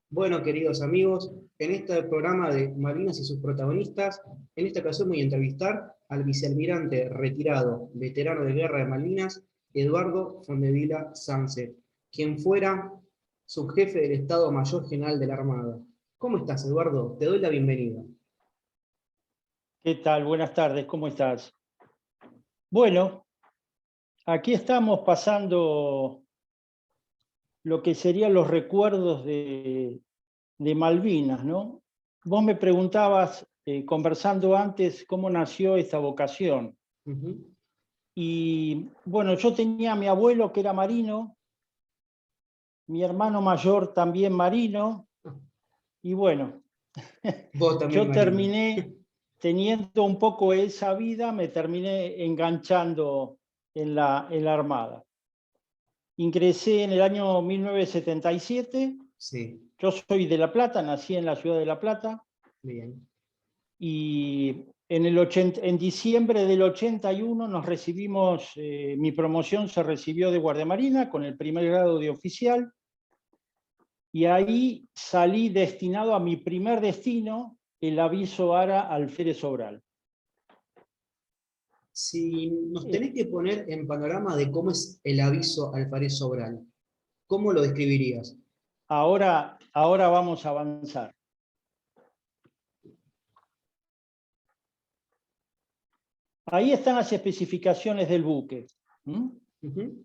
Bueno, queridos amigos, en este programa de Malvinas y sus protagonistas, en esta ocasión voy a entrevistar al vicealmirante retirado, veterano de guerra de Malvinas, Eduardo Fondevila Sánchez, quien fuera subjefe del Estado Mayor General de la Armada. ¿Cómo estás, Eduardo? Te doy la bienvenida. ¿Qué tal? Buenas tardes, ¿cómo estás? Bueno, aquí estamos pasando lo que serían los recuerdos de Malvinas, ¿no? Vos me preguntabas, conversando antes, cómo nació esta vocación. Ujú. Y bueno, yo tenía a mi abuelo que era marino, mi hermano mayor también marino, y bueno, Vos también, yo Marino. terminé teniendo un poco esa vida, me terminé enganchando en la Armada. Ingresé en el año 1977. Sí, Yo soy de La Plata, nací en la ciudad de La Plata bien. y en diciembre del 81 nos recibimos, mi promoción se recibió de guardiamarina con el primer grado de oficial y ahí salí destinado a mi primer destino, el aviso ARA Alférez Sobral. Si nos Eh, tenés que poner en panorama de cómo es el aviso Alfárez Sobral, ¿cómo lo describirías? ahora vamos a avanzar. Ahí están las especificaciones del buque. ¿Mm? Ujú.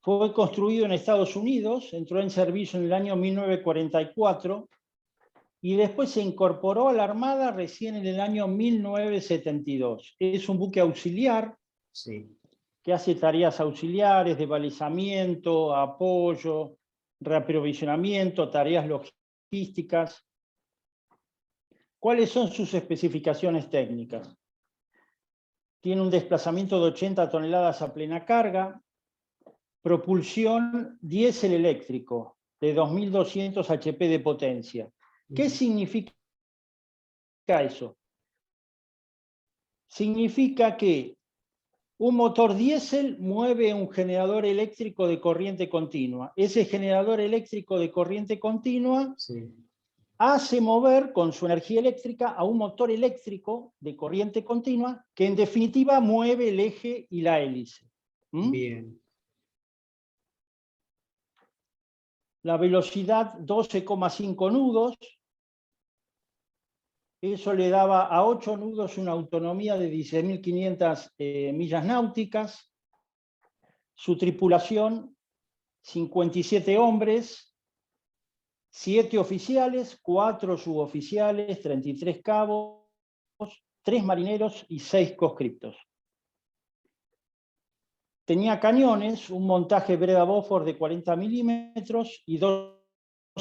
Fue construido en Estados Unidos, entró en servicio en el año 1944 y después se incorporó a la Armada recién en el año 1972. Es un buque auxiliar Sí. que hace tareas auxiliares de balizamiento, apoyo, reaprovisionamiento, tareas logísticas. ¿Cuáles son sus especificaciones técnicas? Tiene un desplazamiento de 80 toneladas a plena carga, propulsión diésel eléctrico de 2200 HP de potencia. ¿Qué Ujú. significa eso? Significa que un motor diésel mueve un generador eléctrico de corriente continua. Ese generador eléctrico de corriente continua Sí. hace mover con su energía eléctrica a un motor eléctrico de corriente continua que en definitiva mueve el eje y la hélice. ¿Mm? Bien. La velocidad 12,5 nudos. Eso le daba a 8 nudos una autonomía de 16.500 millas náuticas. Su tripulación, 57 hombres, 7 oficiales, 4 suboficiales, 33 cabos, 3 marineros y 6 conscriptos. Tenía cañones, un montaje Breda Bofors de 40 milímetros y 2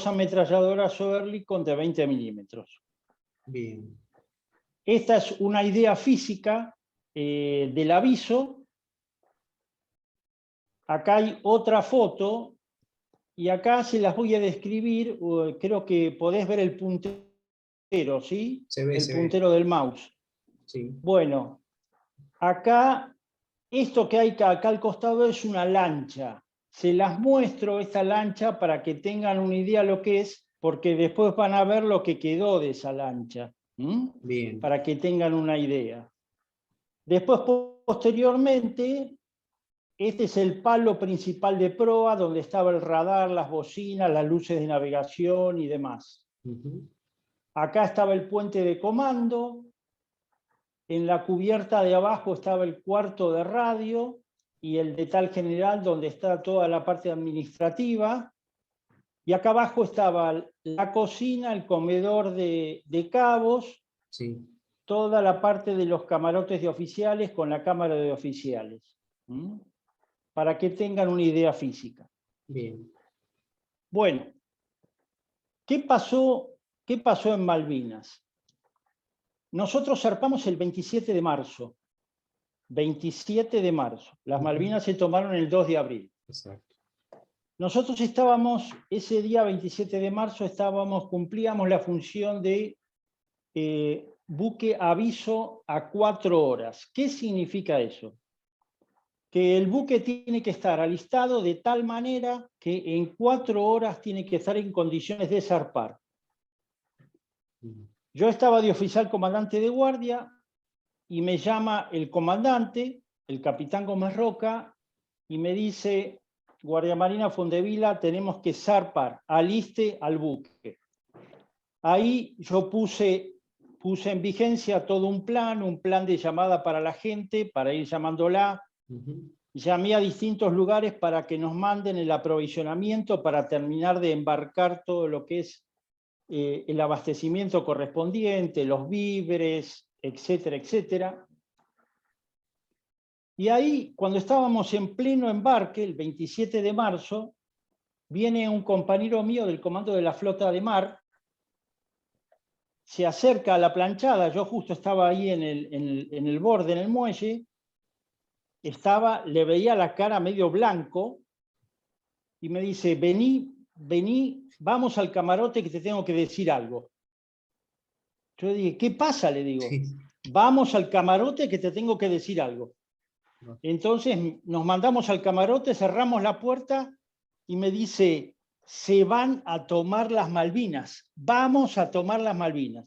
ametralladoras Oerlikon de 20 milímetros. Bien. Esta es una idea física del aviso. Acá hay otra foto y acá se las voy a describir. Creo que podés ver el puntero, ¿sí? Se ve, El se ve. puntero del mouse. Sí. Bueno, acá, esto que hay acá al costado es una lancha. Se las muestro esta lancha para que tengan una idea lo que es, porque después van a ver lo que quedó de esa lancha. Bien. Para que tengan una idea. Después, posteriormente, este es el palo principal de proa, donde estaba el radar, las bocinas, las luces de navegación y demás. Ujú. Acá estaba el puente de comando. En la cubierta de abajo estaba el cuarto de radio y el de tal general, donde está toda la parte administrativa. Y acá abajo estaba la cocina, el comedor de cabos, Sí. toda la parte de los camarotes de oficiales con la cámara de oficiales. Para que tengan una idea física. Bien. Bueno, ¿qué pasó en Malvinas? Nosotros zarpamos el 27 de marzo. 27 de marzo. Las Ujú. Malvinas se tomaron el 2 de abril. Exacto. Nosotros estábamos, ese día 27 de marzo, cumplíamos la función de buque aviso a 4 horas. ¿Qué significa eso? que el buque tiene que estar alistado de tal manera que en 4 horas tiene que estar en condiciones de zarpar. Yo estaba de oficial comandante de guardia y me llama el comandante, el capitán Gómez Roca, y me dice: Guardia Marina Fondevila, tenemos que zarpar, aliste al buque. Ahí yo puse en vigencia todo un plan de llamada para la gente, para ir llamándola. Llamé a distintos lugares para que nos manden el aprovisionamiento para terminar de embarcar todo lo que es el abastecimiento correspondiente, los víveres, etcétera, etcétera. Y ahí, cuando estábamos en pleno embarque, el 27 de marzo, viene un compañero mío del comando de la flota de mar, se acerca a la planchada, yo justo estaba ahí en el borde, en el muelle, le veía la cara medio blanco, y me dice: vení, vamos al camarote que te tengo que decir algo. Yo dije: ¿qué pasa? Le digo. Sí. Vamos al camarote que te tengo que decir algo. Entonces nos mandamos al camarote, cerramos la puerta y me dice: se van a tomar las Malvinas, vamos a tomar las Malvinas.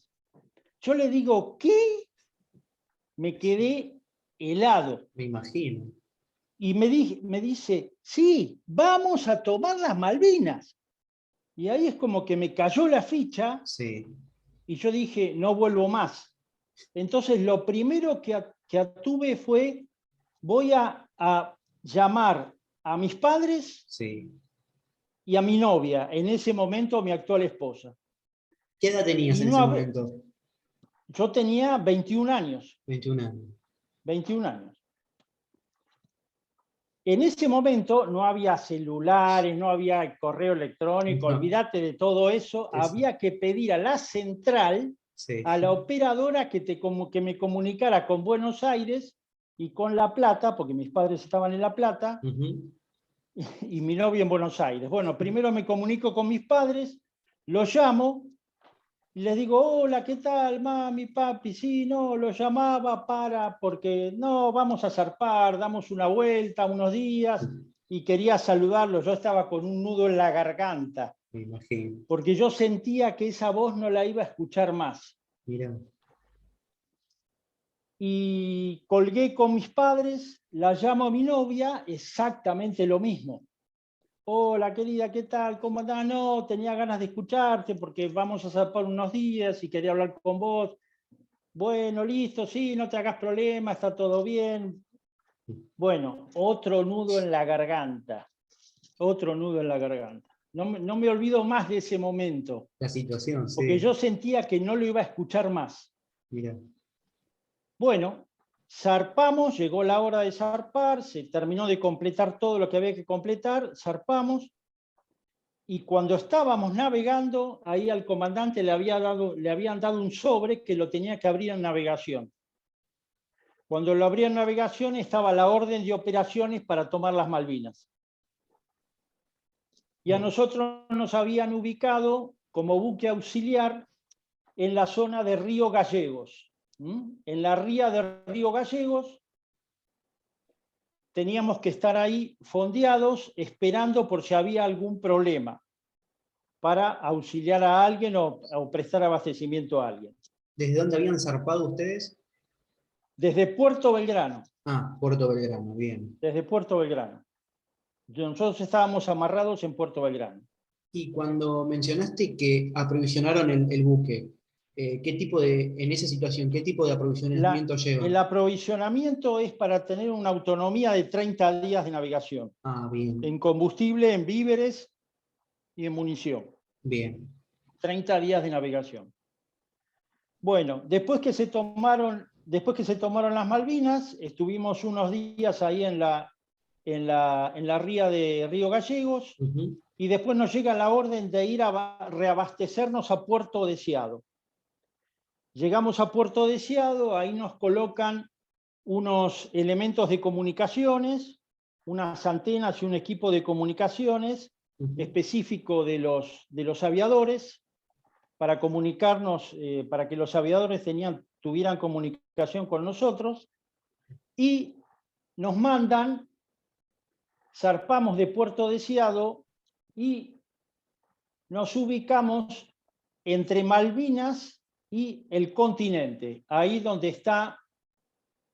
Yo le digo: ¿qué? Me quedé helado. Me imagino. Y me dice: sí, vamos a tomar las Malvinas. Y ahí es como que me cayó la ficha. Sí. Y yo dije: no vuelvo más. Entonces lo primero que tuve fue: voy a llamar a mis padres, Sí. y a mi novia, en ese momento mi actual esposa. ¿Qué edad tenías Y en ese momento? yo tenía 21 años. 21 años. 21 años. En ese momento no había celulares, no había correo electrónico, No. olvídate de todo eso. Había que pedir a la central, sí. a la operadora, que me comunicara con Buenos Aires y con La Plata, porque mis padres estaban en La Plata, y mi novia en Buenos Aires. Bueno, primero me comunico con mis padres, los llamo y les digo: hola, ¿qué tal, mami, papi? Sí, no, lo llamaba porque no, vamos a zarpar, damos una vuelta unos días, y quería saludarlos. Yo estaba con un nudo en la garganta, Me imagino. porque yo sentía que esa voz no la iba a escuchar más. Mira. Y colgué con mis padres, la llamo a mi novia, exactamente lo mismo. Hola, querida, ¿qué tal? ¿Cómo andás? No, tenía ganas de escucharte porque vamos a zarpar unos días y quería hablar con vos. Bueno, listo, sí, no te hagas problema, está todo bien. Bueno, otro nudo en la garganta. Otro nudo en la garganta. No me olvido más de ese momento, La situación, porque sí. yo sentía que no lo iba a escuchar más. Mira. Bueno, zarpamos, llegó la hora de zarpar, se terminó de completar todo lo que había que completar, zarpamos, y cuando estábamos navegando, ahí al comandante le habían dado un sobre que lo tenía que abrir en navegación. Cuando lo abrí en navegación estaba la orden de operaciones para tomar las Malvinas. Y a nosotros nos habían ubicado como buque auxiliar en la zona de Río Gallegos. En la ría de Río Gallegos teníamos que estar ahí fondeados esperando por si había algún problema para auxiliar a alguien o prestar abastecimiento a alguien. ¿Desde dónde habían zarpado ustedes? Desde Puerto Belgrano. Ah, Puerto Belgrano, bien. Desde Puerto Belgrano. Nosotros estábamos amarrados en Puerto Belgrano. Y cuando mencionaste que aprovisionaron el buque, ¿qué tipo en esa situación, qué tipo de aprovisionamiento El llevan? aprovisionamiento es para tener una autonomía de 30 días de navegación, Ah, bien, en combustible, en víveres y en munición. bien. 30 días de navegación. Bueno, después que se tomaron las Malvinas, estuvimos unos días ahí en la ría de Río Gallegos, y después nos llega la orden de ir a reabastecernos a Puerto Deseado. Llegamos a Puerto Deseado, ahí nos colocan unos elementos de comunicaciones, unas antenas y un equipo de comunicaciones específico de los aviadores, para comunicarnos, para que los aviadores tuvieran comunicación con nosotros, y nos mandan zarpamos de Puerto Deseado y nos ubicamos entre Malvinas y el continente, ahí donde está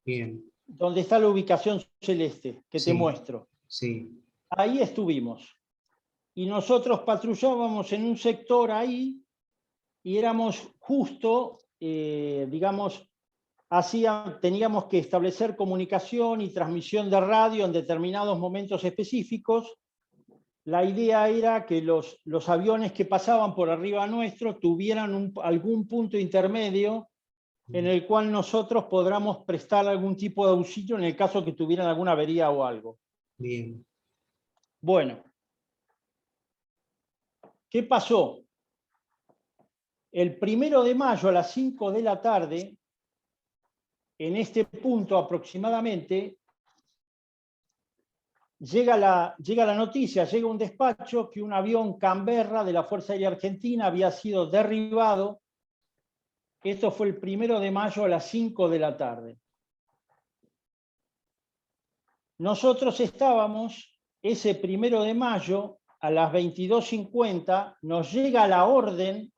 Bien. la ubicación celeste que te muestro. Sí. Ahí estuvimos. Y nosotros patrullábamos en un sector ahí y éramos justo, digamos, teníamos que establecer comunicación y transmisión de radio en determinados momentos específicos. La idea era que los aviones que pasaban por arriba nuestro tuvieran algún punto intermedio en el cual nosotros podamos prestar algún tipo de auxilio en el caso que tuvieran alguna avería o algo. Bien. Bueno, ¿qué pasó? El 1 de mayo a las 5 de la tarde, en este punto aproximadamente, llega la noticia, llega un despacho que un avión Canberra de la Fuerza Aérea Argentina había sido derribado. Esto fue el 1 de mayo a las 5 de la tarde. Nosotros estábamos, ese 1 de mayo, a las 22:50, nos llega la orden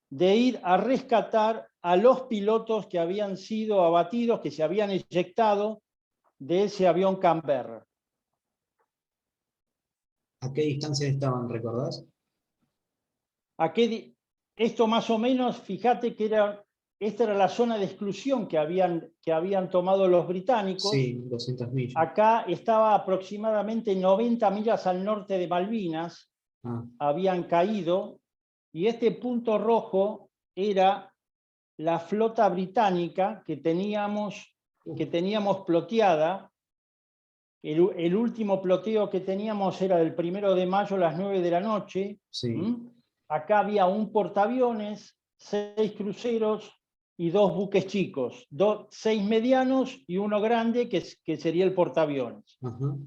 de ir a rescatar a los pilotos que habían sido abatidos, que se habían eyectado de ese avión Canberra. ¿A qué distancia estaban, recordás? Esto más o menos, fíjate que esta era la zona de exclusión que habían tomado los británicos. Sí, 200 millas. Acá estaba aproximadamente 90 millas al norte de Malvinas, habían caído, y este punto rojo era la flota británica que teníamos ploteada. El último ploteo que teníamos era del 1 de mayo a las 9 de la noche. Sí. Acá había un portaaviones, 6 cruceros y 2 buques chicos, 6 medianos y uno grande que sería el portaaviones. Ajá.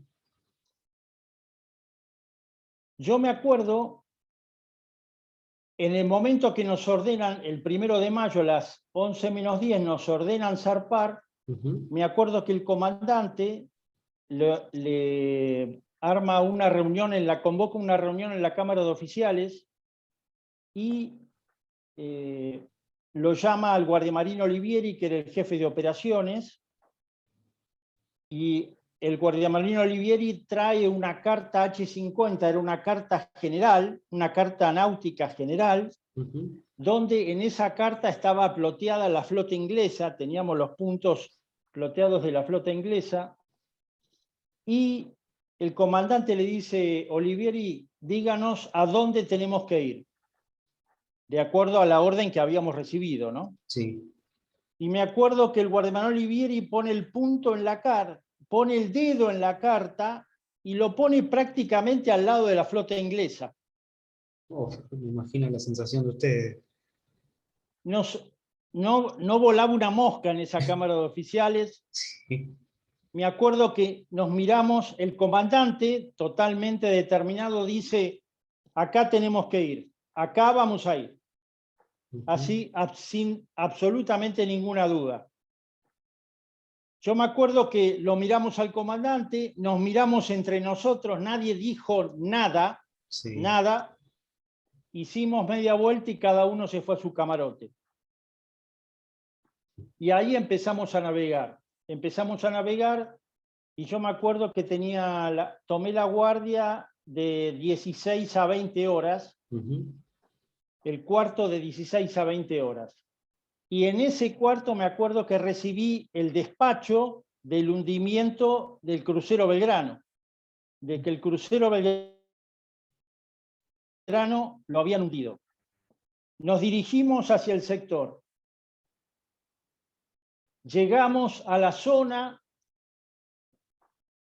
Yo me acuerdo, en el momento que nos ordenan, el 1 de mayo a las 11 menos 10 nos ordenan zarpar, me acuerdo que el comandante le arma una reunión, convoca una reunión en la Cámara de Oficiales y lo llama al guardiamarino Olivieri, que era el jefe de operaciones, y el guardiamarino Olivieri trae una carta H-50, era una carta general, una carta náutica general, donde en esa carta estaba ploteada la flota inglesa, teníamos los puntos ploteados de la flota inglesa, y el comandante le dice: Olivieri, díganos a dónde tenemos que ir, de acuerdo a la orden que habíamos recibido, ¿no? Sí. Y me acuerdo que el guardiamar Olivieri pone el punto en la carta, pone el dedo en la carta y lo pone prácticamente al lado de la flota inglesa. Oh, me imagino la sensación de ustedes. No volaba una mosca en esa Cámara de Oficiales. Sí. Me acuerdo que nos miramos, el comandante, totalmente determinado, dice: acá tenemos que ir, acá vamos a ir. Así, sin absolutamente ninguna duda. Yo me acuerdo que lo miramos al comandante, nos miramos entre nosotros, nadie dijo nada, nada. Hicimos media vuelta y cada uno se fue a su camarote. Y ahí empezamos a navegar. Y yo me acuerdo que tomé la guardia de 16 a 20 horas, el cuarto de 16 a 20 horas. Y en ese cuarto me acuerdo que recibí el despacho del hundimiento del crucero Belgrano, de que el crucero Belgrano lo habían hundido. Nos dirigimos hacia el sector. Llegamos a la zona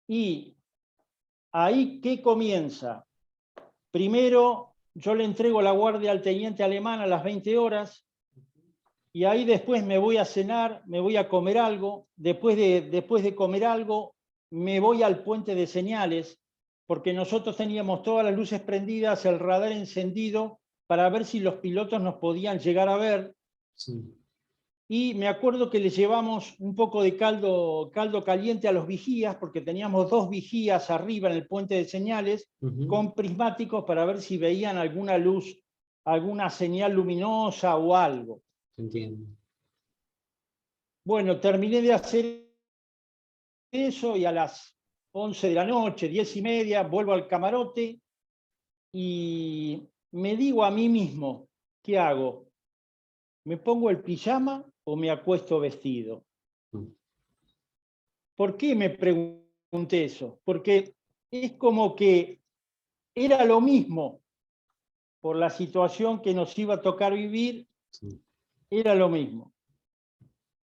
y ahí, ¿qué comienza? Primero, yo le entrego la guardia al teniente alemán a las 20 horas y ahí después me voy a cenar, me voy a comer algo. Después de comer algo, me voy al puente de señales, porque nosotros teníamos todas las luces prendidas, el radar encendido, para ver si los pilotos nos podían llegar a ver. Sí. y me acuerdo que le llevamos un poco de caldo caliente a los vigías, porque teníamos 2 vigías arriba en el puente de señales, con prismáticos para ver si veían alguna luz, alguna señal luminosa o algo. Entiendo. Bueno, terminé de hacer eso y a las 11 de la noche, 10:30, vuelvo al camarote y me digo a mí mismo, ¿qué hago? ¿Me pongo el pijama o me acuesto vestido? ¿Por qué me pregunté eso? Porque es como que era lo mismo por la situación que nos iba a tocar vivir, era lo mismo.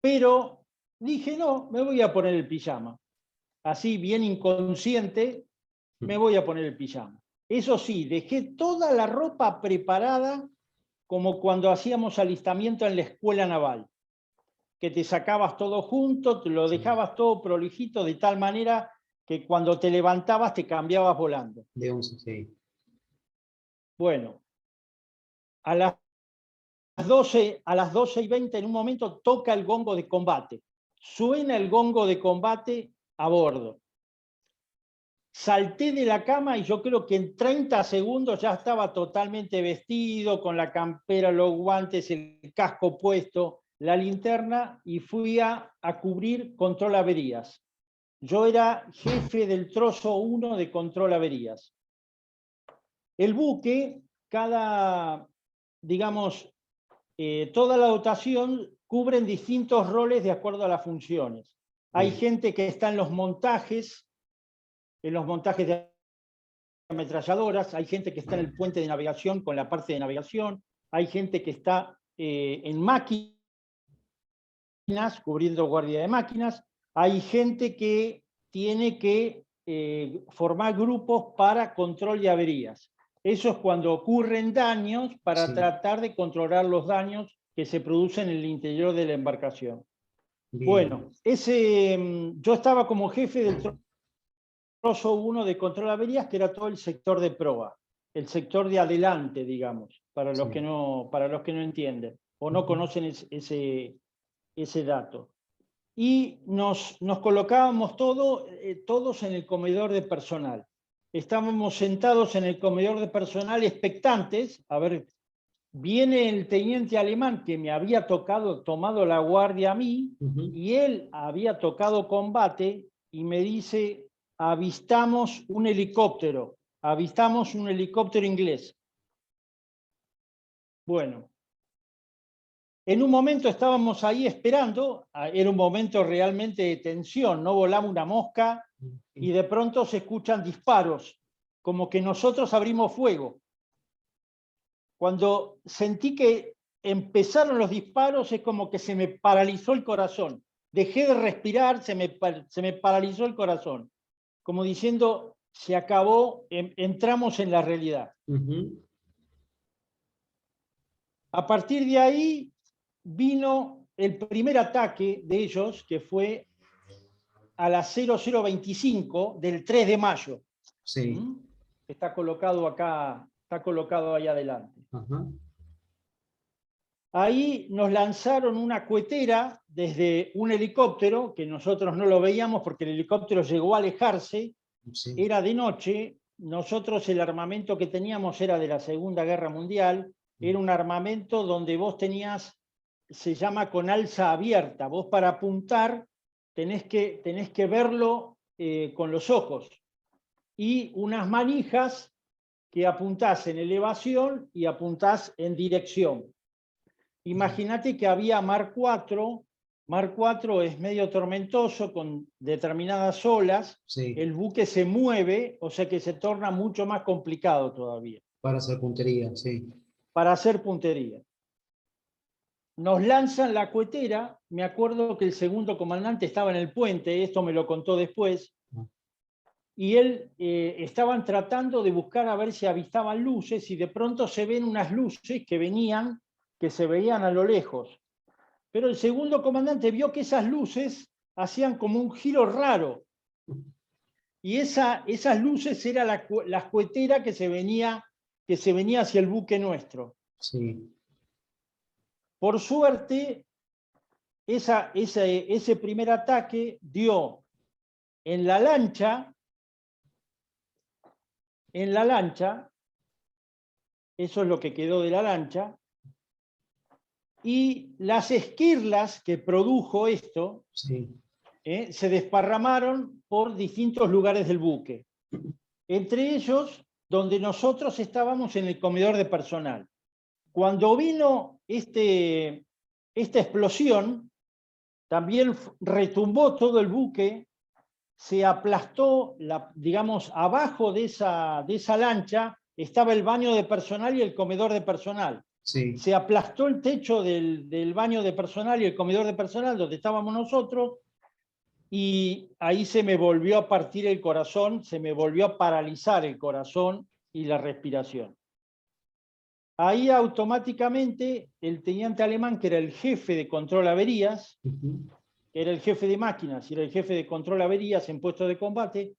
Pero dije, no, me voy a poner el pijama. Así, bien inconsciente, me voy a poner el pijama. Eso sí, dejé toda la ropa preparada como cuando hacíamos alistamiento en la escuela naval, que te sacabas todo junto, te lo dejabas todo prolijito de tal manera que cuando te levantabas te cambiabas volando. De 11, sí. Bueno, a las 12:20 en un momento toca el gongo de combate. Suena el gongo de combate a bordo. Salté de la cama y yo creo que en 30 segundos ya estaba totalmente vestido, con la campera, los guantes, el casco puesto, la linterna, y fui a cubrir control averías. Yo era jefe del trozo 1 de control averías. El buque, digamos, toda la dotación cubren distintos roles de acuerdo a las funciones. Hay gente que está en los montajes de ametralladoras, hay gente que está en el puente de navegación con la parte de navegación, hay gente que está en máquinas, cubriendo guardia de máquinas, hay gente que tiene que formar grupos para control de averías. Eso es cuando ocurren daños para tratar de controlar los daños que se producen en el interior de la embarcación. Bien. Bueno, yo estaba como jefe del trozo 1 de control de averías, que era todo el sector de proa, el sector de adelante, digamos, para los que no entienden o no conocen ese dato. Y nos colocábamos todos en el comedor de personal. Estábamos sentados en el comedor de personal expectantes, a ver, viene el teniente alemán que me había tomado la guardia a mí, y él había tocado combate y me dice, avistamos un helicóptero inglés. Bueno, en un momento estábamos ahí esperando, era un momento realmente de tensión, no volaba una mosca y de pronto se escuchan disparos, como que nosotros abrimos fuego. Cuando sentí que empezaron los disparos es como que se me paralizó el corazón. Dejé de respirar, se me paralizó el corazón. Como diciendo, se acabó, entramos en la realidad. A partir de ahí vino el primer ataque de ellos, que fue a las 00:25 del 3 de mayo. Sí. Está colocado acá, está colocado ahí adelante. Ahí nos lanzaron una cuetera desde un helicóptero, que nosotros no lo veíamos porque el helicóptero llegó a alejarse, era de noche, nosotros el armamento que teníamos era de la Segunda Guerra Mundial, era un armamento donde vos tenías, se llama con alza abierta, vos para apuntar tenés que verlo con los ojos, y unas manijas que apuntás en elevación y apuntás en dirección. Imagínate que había Mar 4, Mar 4 es medio tormentoso con determinadas olas, el buque se mueve, o sea que se torna mucho más complicado todavía. Para hacer puntería, sí. Para hacer puntería. Nos lanzan la cuetera, me acuerdo que el segundo comandante estaba en el puente, esto me lo contó después, y él estaban tratando de buscar a ver si avistaban luces, y de pronto se ven unas luces que se veían a lo lejos. Pero el segundo comandante vio que esas luces hacían como un giro raro. Y esas luces era la cuetera que se venía hacia el buque nuestro. Sí. Por suerte, ese primer ataque dio en la lancha, eso es lo que quedó de la lancha, y las esquirlas que produjo esto Sí. se desparramaron por distintos lugares del buque. Entre ellos, donde nosotros estábamos en el comedor de personal. Cuando vino esta explosión, también retumbó todo el buque, se aplastó, digamos, abajo de esa lancha estaba el baño de personal y el comedor de personal. Sí. Se aplastó el techo del baño de personal y el comedor de personal donde estábamos nosotros, y ahí se me volvió a partir el corazón, se me volvió a paralizar el corazón y la respiración. Ahí automáticamente el teniente alemán, que era el jefe de control averías, era el jefe de máquinas y era el jefe de control averías en puesto de combate,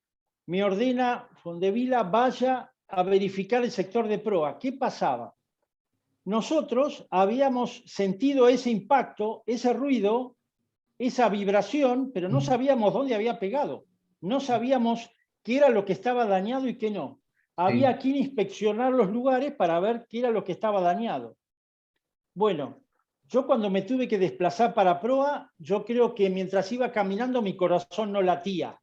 me ordena: Fondevila, vaya a verificar el sector de proa. ¿Qué pasaba? Nosotros habíamos sentido ese impacto, ese ruido, esa vibración, pero no sabíamos dónde había pegado. No sabíamos qué era lo que estaba dañado y qué no. Había que inspeccionar los lugares para ver qué era lo que estaba dañado. Bueno, yo cuando me tuve que desplazar para proa, yo creo que mientras iba caminando mi corazón no latía,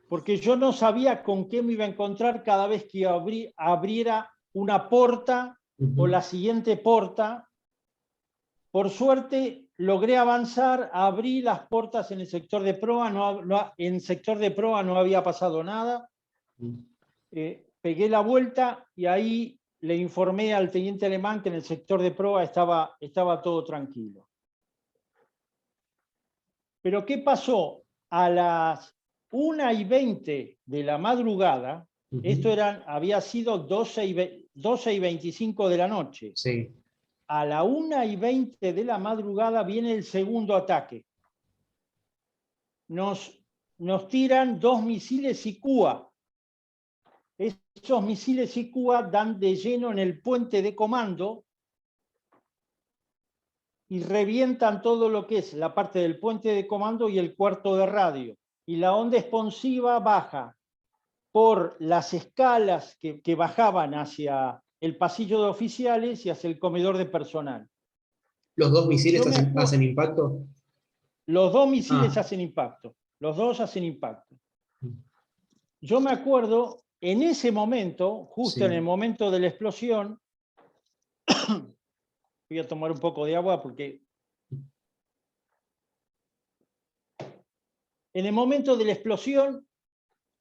porque yo no sabía con qué me iba a encontrar cada vez que abriera una porta o la siguiente porta. Por suerte logré avanzar, abrí las puertas en el sector de proa, en sector de proa no había pasado nada. Pegué la vuelta y ahí le informé al teniente alemán que en el sector de proa estaba todo tranquilo. Pero ¿qué pasó? A las 1:20 de la madrugada, esto había sido 12:25 de la noche. Sí. A la 1:20 de la madrugada viene el segundo ataque. Nos tiran 2 misiles ICUA. Esos misiles ICUA dan de lleno en el puente de comando y revientan todo lo que es la parte del puente de comando y el cuarto de radio. Y la onda expansiva baja por las escalas que bajaban hacia el pasillo de oficiales y hacia el comedor de personal. ¿Los dos misiles hacen impacto? Los dos misiles hacen impacto. Los dos hacen impacto. Yo me acuerdo, en ese momento, justo en el momento de la explosión, voy a tomar un poco de agua porque... En el momento de la explosión,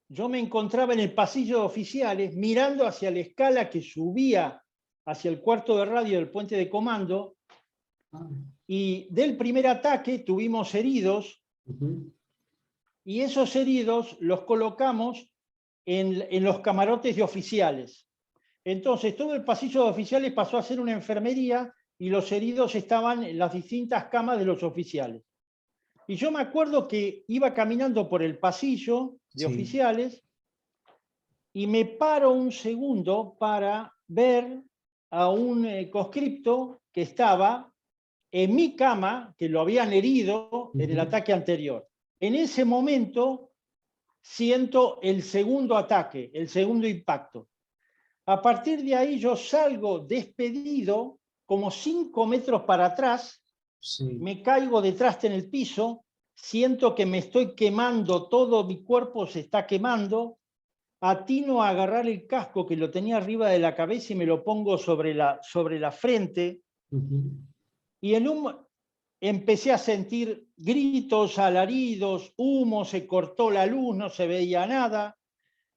yo me encontraba en el pasillo de oficiales mirando hacia la escala que subía hacia el cuarto de radio del puente de comando, y del primer ataque tuvimos heridos, y esos heridos los colocamos en los camarotes de oficiales. Entonces todo el pasillo de oficiales pasó a ser una enfermería y los heridos estaban en las distintas camas de los oficiales. Y yo me acuerdo que iba caminando por el pasillo de oficiales y me paro un segundo para ver a un conscripto que estaba en mi cama, que lo habían herido en el ataque anterior. En ese momento siento el segundo ataque, el segundo impacto. A partir de ahí yo salgo despedido como 5 metros para atrás, me caigo detrás en el piso, siento que me estoy quemando, todo mi cuerpo se está quemando, atino a agarrar el casco que lo tenía arriba de la cabeza y me lo pongo sobre la frente, y empecé a sentir gritos, alaridos, humo, se cortó la luz, no se veía nada.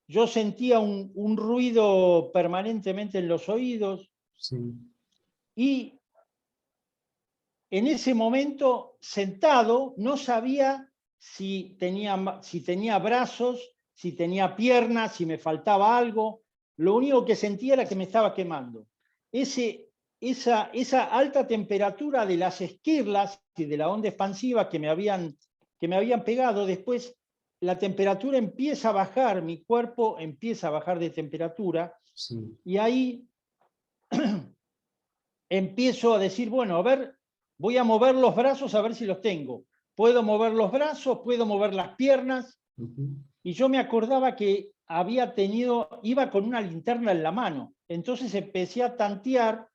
Yo sentía un ruido permanentemente en los oídos. Y en ese momento, sentado, no sabía si tenía brazos, si tenía piernas, si me faltaba algo. Lo único que sentía era que me estaba quemando. Esa alta temperatura de las esquirlas y de la onda expansiva que me habían pegado, después la temperatura empieza a bajar, mi cuerpo empieza a bajar de temperatura, y ahí empiezo a decir, bueno, a ver voy a mover los brazos a ver si los tengo. Puedo mover los brazos, puedo mover las piernas. Y yo me acordaba que iba con una linterna en la mano. Entonces empecé a tantear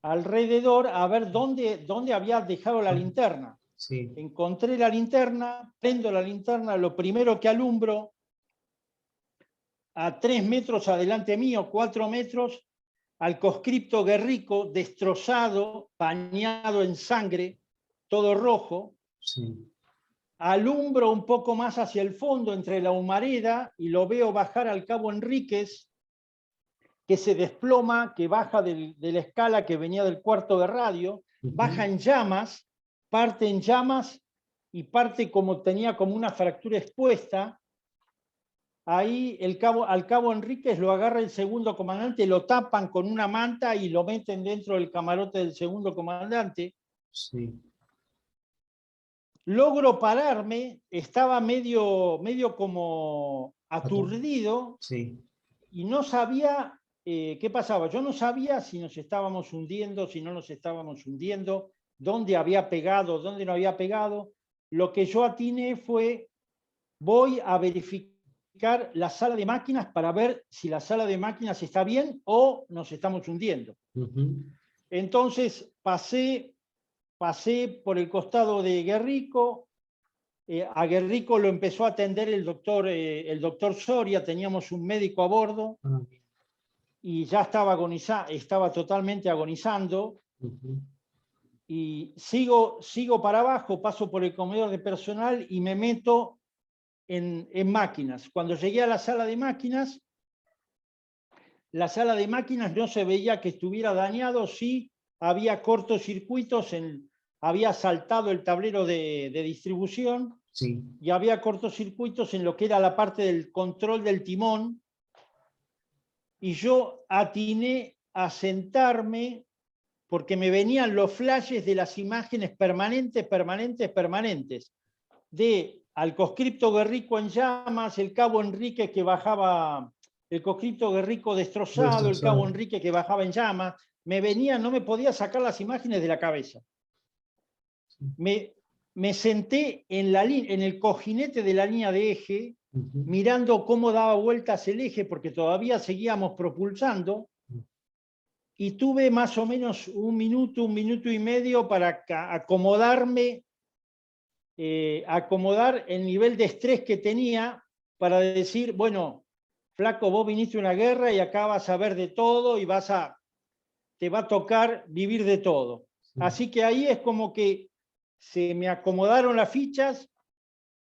alrededor a ver dónde había dejado la linterna. Sí. Encontré la linterna, prendo la linterna, lo primero que alumbro, a 3 metros adelante mío, 4 metros, al conscripto Guerrico, destrozado, bañado en sangre, todo rojo. Sí. Alumbro un poco más hacia el fondo, entre la humareda, y lo veo bajar al cabo Enríquez, que se desploma, que baja de la escala que venía del cuarto de radio, baja en llamas, parte en llamas y parte tenía como una fractura expuesta. Ahí al cabo Enríquez lo agarra el segundo comandante, lo tapan con una manta y lo meten dentro del camarote del segundo comandante. Sí. Logro pararme, estaba medio como aturdido. Sí. Y no sabía qué pasaba. Yo no sabía si nos estábamos hundiendo, si no nos estábamos hundiendo, dónde había pegado, dónde no había pegado. Lo que yo atiné fue, voy a verificar la sala de máquinas para ver si la sala de máquinas está bien o nos estamos hundiendo. Entonces pasé por el costado de Guerrico. A Guerrico lo empezó a atender el doctor Soria, teníamos un médico a bordo y ya estaba totalmente agonizando. Y sigo para abajo, paso por el comedor de personal y me meto en máquinas. Cuando llegué a la sala de máquinas no se veía que estuviera dañado, sí había cortocircuitos, había saltado el tablero de distribución. Sí. Y había cortocircuitos en lo que era la parte del control del timón, y yo atiné a sentarme porque me venían los flashes de las imágenes permanentes, de al conscripto Guerrico en llamas, el cabo Enrique que bajaba, el conscripto Guerrico destrozado, el cabo Enrique que bajaba en llamas. No me podía sacar las imágenes de la cabeza. Me senté en el cojinete de la línea de eje, mirando cómo daba vueltas el eje, porque todavía seguíamos propulsando, y tuve más o menos un minuto y medio para acomodarme, acomodar el nivel de estrés que tenía, para decir, bueno, flaco, vos viniste a una guerra y acá vas a ver de todo y te va a tocar vivir de todo. Así que ahí es como que se me acomodaron las fichas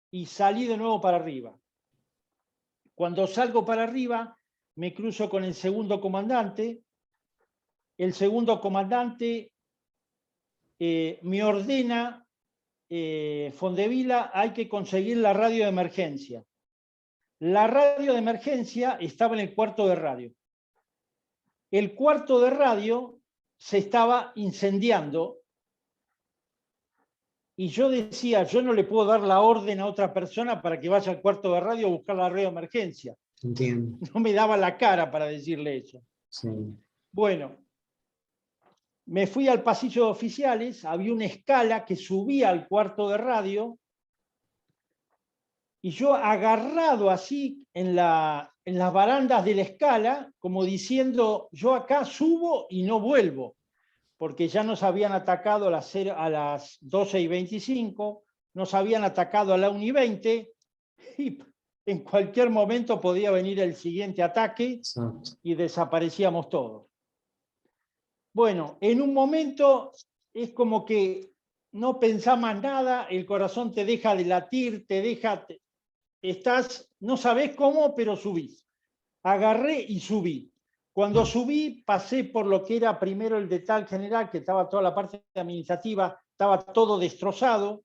y salí de nuevo para arriba. Cuando salgo para arriba, me cruzo con el segundo comandante. El segundo comandante me ordena, Fondevila, hay que conseguir la radio de emergencia. La radio de emergencia estaba en el cuarto de radio. El cuarto de radio se estaba incendiando. Y yo decía, yo no le puedo dar la orden a otra persona para que vaya al cuarto de radio a buscar la radio de emergencia. Entiendo. No me daba la cara para decirle eso. Sí. Bueno, me fui al pasillo de oficiales, había una escala que subía al cuarto de radio, y yo agarrado así en las barandas de la escala, como diciendo, yo acá subo y no vuelvo, porque ya nos habían atacado a las 12:25, nos habían atacado a la 1:20, y en cualquier momento podía venir el siguiente ataque. Exacto. Y desaparecíamos todos. Bueno, en un momento es como que no pensás más nada, el corazón te deja de latir, no sabés cómo, pero subís. Agarré y subí. Cuando subí, pasé por lo que era primero el detal general, que estaba toda la parte administrativa, estaba todo destrozado.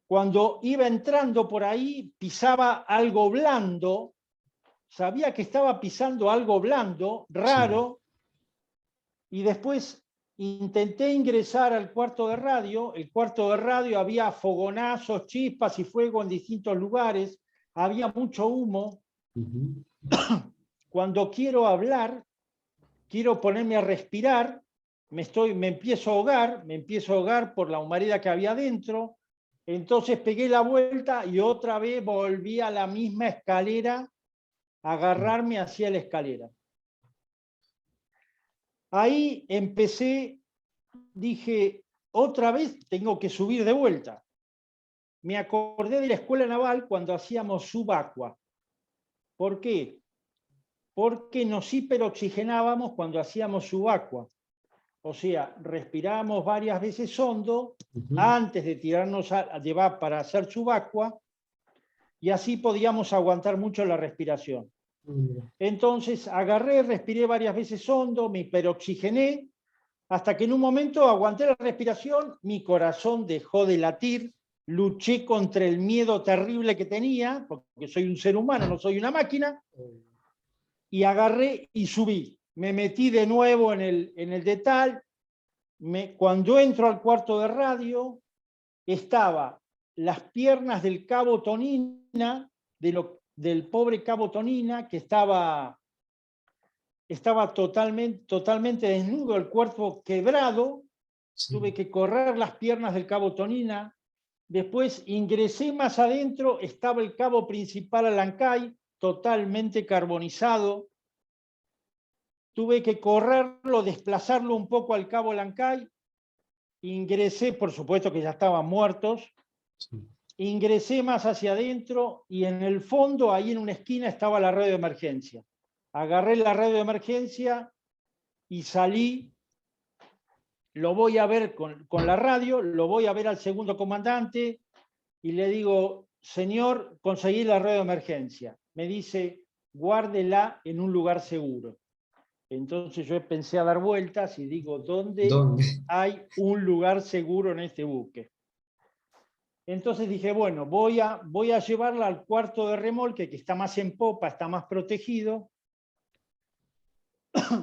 Cuando iba entrando por ahí, pisaba algo blando, sabía que estaba pisando algo blando, raro, y después intenté ingresar al cuarto de radio. El cuarto de radio había fogonazos, chispas y fuego en distintos lugares, había mucho humo. Cuando quiero hablar, quiero ponerme a respirar, me empiezo a ahogar por la humareda que había adentro. Entonces pegué la vuelta y otra vez volví a la misma escalera, a agarrarme hacia la escalera. Ahí empecé, dije, otra vez tengo que subir de vuelta. Me acordé de la escuela naval cuando hacíamos subacua. ¿Por qué? Porque nos hiperoxigenábamos cuando hacíamos subacua. O sea, respirábamos varias veces hondo antes de tirarnos para hacer subacua, y así podíamos aguantar mucho la respiración. Entonces agarré, respiré varias veces hondo, me hiperoxigené, hasta que en un momento aguanté la respiración, mi corazón dejó de latir, luché contra el miedo terrible que tenía, porque soy un ser humano, no soy una máquina, y agarré y subí. Me metí de nuevo en el detal. Cuando entro al cuarto de radio, estaba las piernas del cabo Tonina, del pobre cabo Tonina, que estaba totalmente desnudo, el cuerpo quebrado. Sí. Tuve que correr las piernas del cabo Tonina. Después ingresé más adentro, estaba el cabo principal Alancay, totalmente carbonizado. Tuve que correrlo, desplazarlo un poco al cabo Alancay. Ingresé, por supuesto que ya estaban muertos. Sí. Ingresé más hacia adentro y en el fondo, ahí en una esquina, estaba la radio de emergencia. Agarré la radio de emergencia y salí. Lo voy a ver con la radio, lo voy a ver al segundo comandante y le digo, señor, conseguí la radio de emergencia. Me dice, guárdela en un lugar seguro. Entonces yo pensé a dar vueltas y digo, ¿dónde hay un lugar seguro en este buque? Entonces dije, bueno, voy a llevarla al cuarto de remolque, que está más en popa, está más protegido.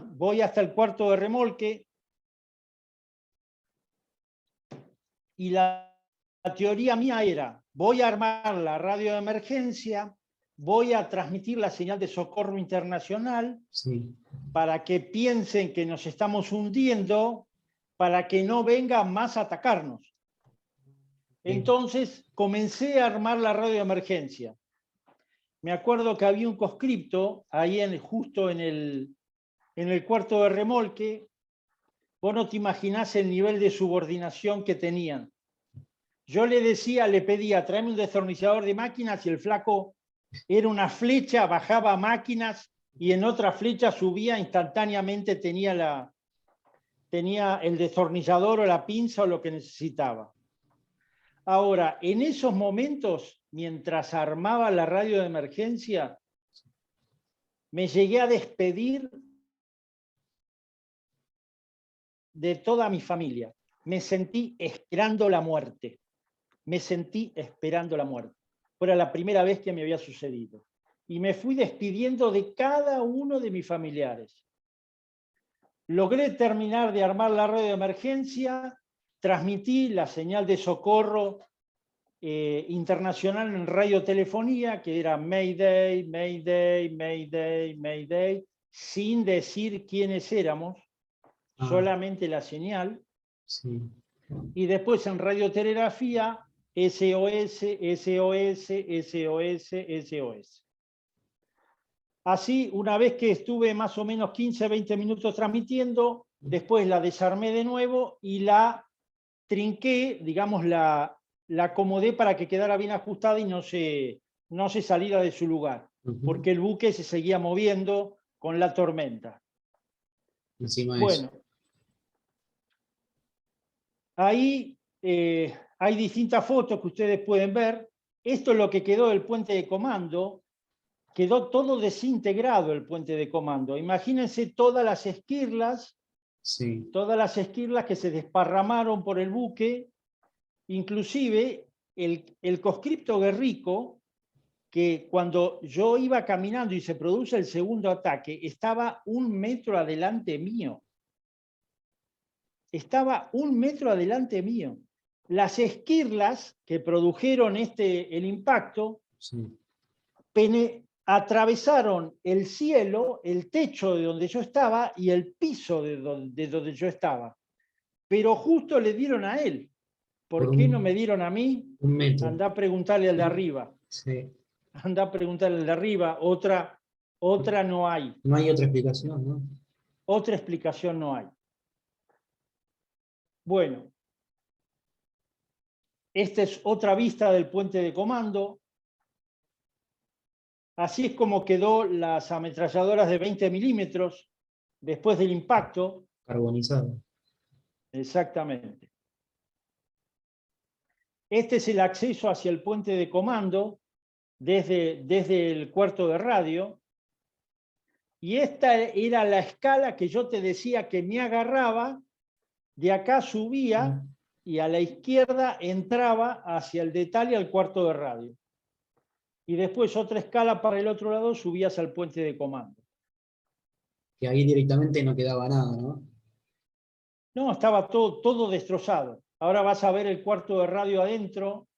Voy hasta el cuarto de remolque y la teoría mía era, voy a armar la radio de emergencia, voy a transmitir la señal de socorro internacional, sí, para que piensen que nos estamos hundiendo, para que no vengan más a atacarnos. Entonces comencé a armar la radio de emergencia. Me acuerdo que había un conscripto ahí justo en el cuarto de remolque. Vos no te imaginás el nivel de subordinación que tenían. Yo le pedía, tráeme un destornillador de máquinas, y el flaco era una flecha, bajaba máquinas y en otra flecha subía instantáneamente, tenía el destornillador o la pinza o lo que necesitaba. Ahora, en esos momentos, mientras armaba la radio de emergencia, me llegué a despedir de toda mi familia. Me sentí esperando la muerte. Me sentí esperando la muerte. Era la primera vez que me había sucedido. Y me fui despidiendo de cada uno de mis familiares. Logré terminar de armar la radio de emergencia, transmití la señal de socorro internacional en radiotelefonía, que era Mayday, Mayday, Mayday, Mayday, sin decir quiénes éramos, solamente la señal. Sí. Y después en radiotelegrafía, SOS, SOS, SOS, SOS. Así, una vez que estuve más o menos 15, 20 minutos transmitiendo, después la desarmé de nuevo y la trinqué, digamos, la acomodé para que quedara bien ajustada y no se saliera de su lugar, porque el buque se seguía moviendo con la tormenta. Encima bueno, eso. Ahí hay distintas fotos que ustedes pueden ver. Esto es lo que quedó del puente de comando. Quedó todo desintegrado el puente de comando. Imagínense todas las esquirlas, sí, todas las esquirlas que se desparramaron por el buque, inclusive el conscripto Guerrico, que cuando yo iba caminando y se produce el segundo ataque, estaba 1 metro adelante mío. Estaba 1 metro adelante mío. Las esquirlas que produjeron el impacto, sí, atravesaron el cielo, el techo de donde yo estaba y el piso de donde yo estaba. Pero justo le dieron a él. Por ¿Por qué no me dieron a mí? un metro. Andá a preguntarle al de arriba. Sí. Andá a preguntarle al de arriba. Otra no hay. No hay otra explicación, ¿no? Otra explicación no hay. Bueno, esta es otra vista del puente de comando. Así es como quedó las ametralladoras de 20 milímetros después del impacto. Carbonizado. Exactamente. Este es el acceso hacia el puente de comando desde el cuarto de radio. Y esta era la escala que yo te decía que me agarraba. De acá subía y a la izquierda entraba hacia el detal y al cuarto de radio. Y después otra escala para el otro lado, subías al puente de comando. Que ahí directamente no quedaba nada, ¿no? No, estaba todo destrozado. Ahora vas a ver el cuarto de radio adentro.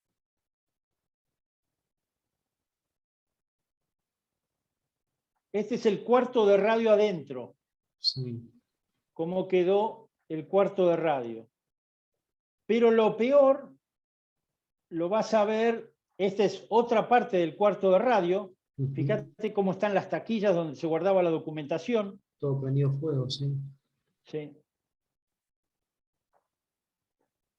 Este es el cuarto de radio adentro. Sí. Cómo quedó el cuarto de radio. Pero lo peor, lo vas a ver, esta es otra parte del cuarto de radio. Fíjate cómo están las taquillas donde se guardaba la documentación. Todo prendido fuego, sí. Sí.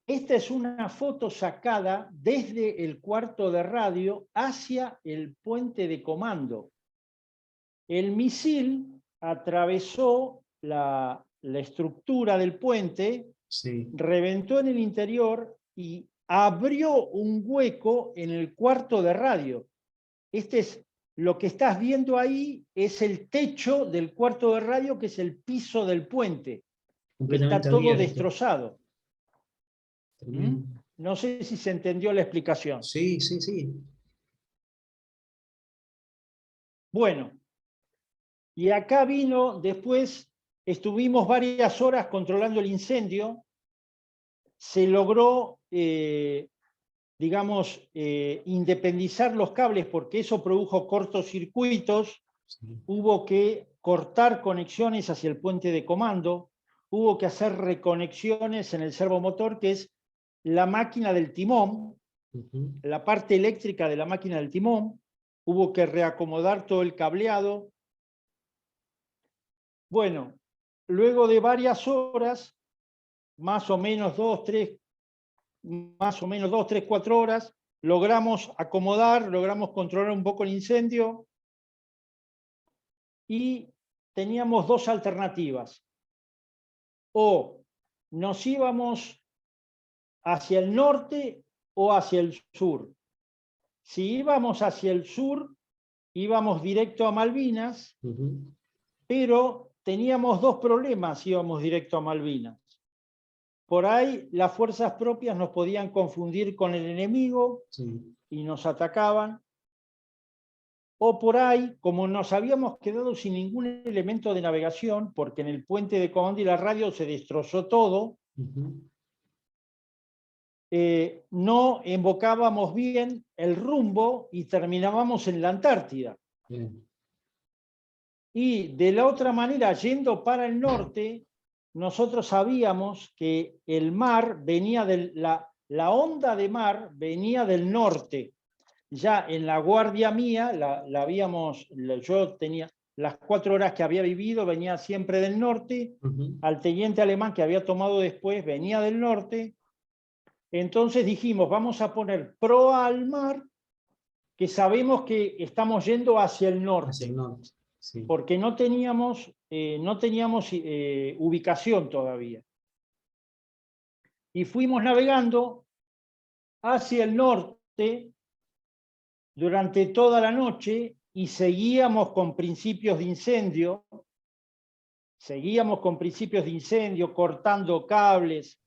Esta es una foto sacada desde el cuarto de radio hacia el puente de comando. El misil atravesó la estructura del puente, Sí. reventó en el interior y abrió un hueco en el cuarto de radio. Lo que estás viendo ahí es el techo del cuarto de radio, que es el piso del puente. Está todo Abierto. destrozado. Tremendo. No sé si se entendió la explicación. Sí, sí, sí. Bueno, y acá vino después, estuvimos varias horas controlando el incendio, se logró, independizar los cables porque eso produjo cortocircuitos, Sí. hubo que cortar conexiones hacia el puente de comando, hubo que hacer reconexiones en el servomotor, que es la máquina del timón, la parte eléctrica de la máquina del timón, hubo que reacomodar todo el cableado. Bueno, luego de varias horas, más o menos 2, 3, 4 horas, logramos acomodar, logramos controlar un poco el incendio y teníamos dos alternativas. O nos íbamos hacia el norte o hacia el sur. Si íbamos hacia el sur, íbamos directo a Malvinas, pero teníamos dos problemas si íbamos directo a Malvinas. Por ahí las fuerzas propias nos podían confundir con el enemigo y nos atacaban. O por ahí, como nos habíamos quedado sin ningún elemento de navegación, porque en el puente de comando y la radio se destrozó todo, no invocábamos bien el rumbo y terminábamos en la Antártida. Y de la otra manera, yendo para el norte, nosotros sabíamos que el mar venía la onda de mar venía del norte. Ya en la guardia mía, yo tenía las 4 horas que había vivido, venía siempre del norte, al teniente alemán que había tomado después venía del norte. Entonces dijimos, vamos a poner proa al mar, que sabemos que estamos yendo hacia el norte. Hacia el norte. Sí. Porque no teníamos ubicación todavía. Y fuimos navegando hacia el norte durante toda la noche y seguíamos con principios de incendio, cortando cables.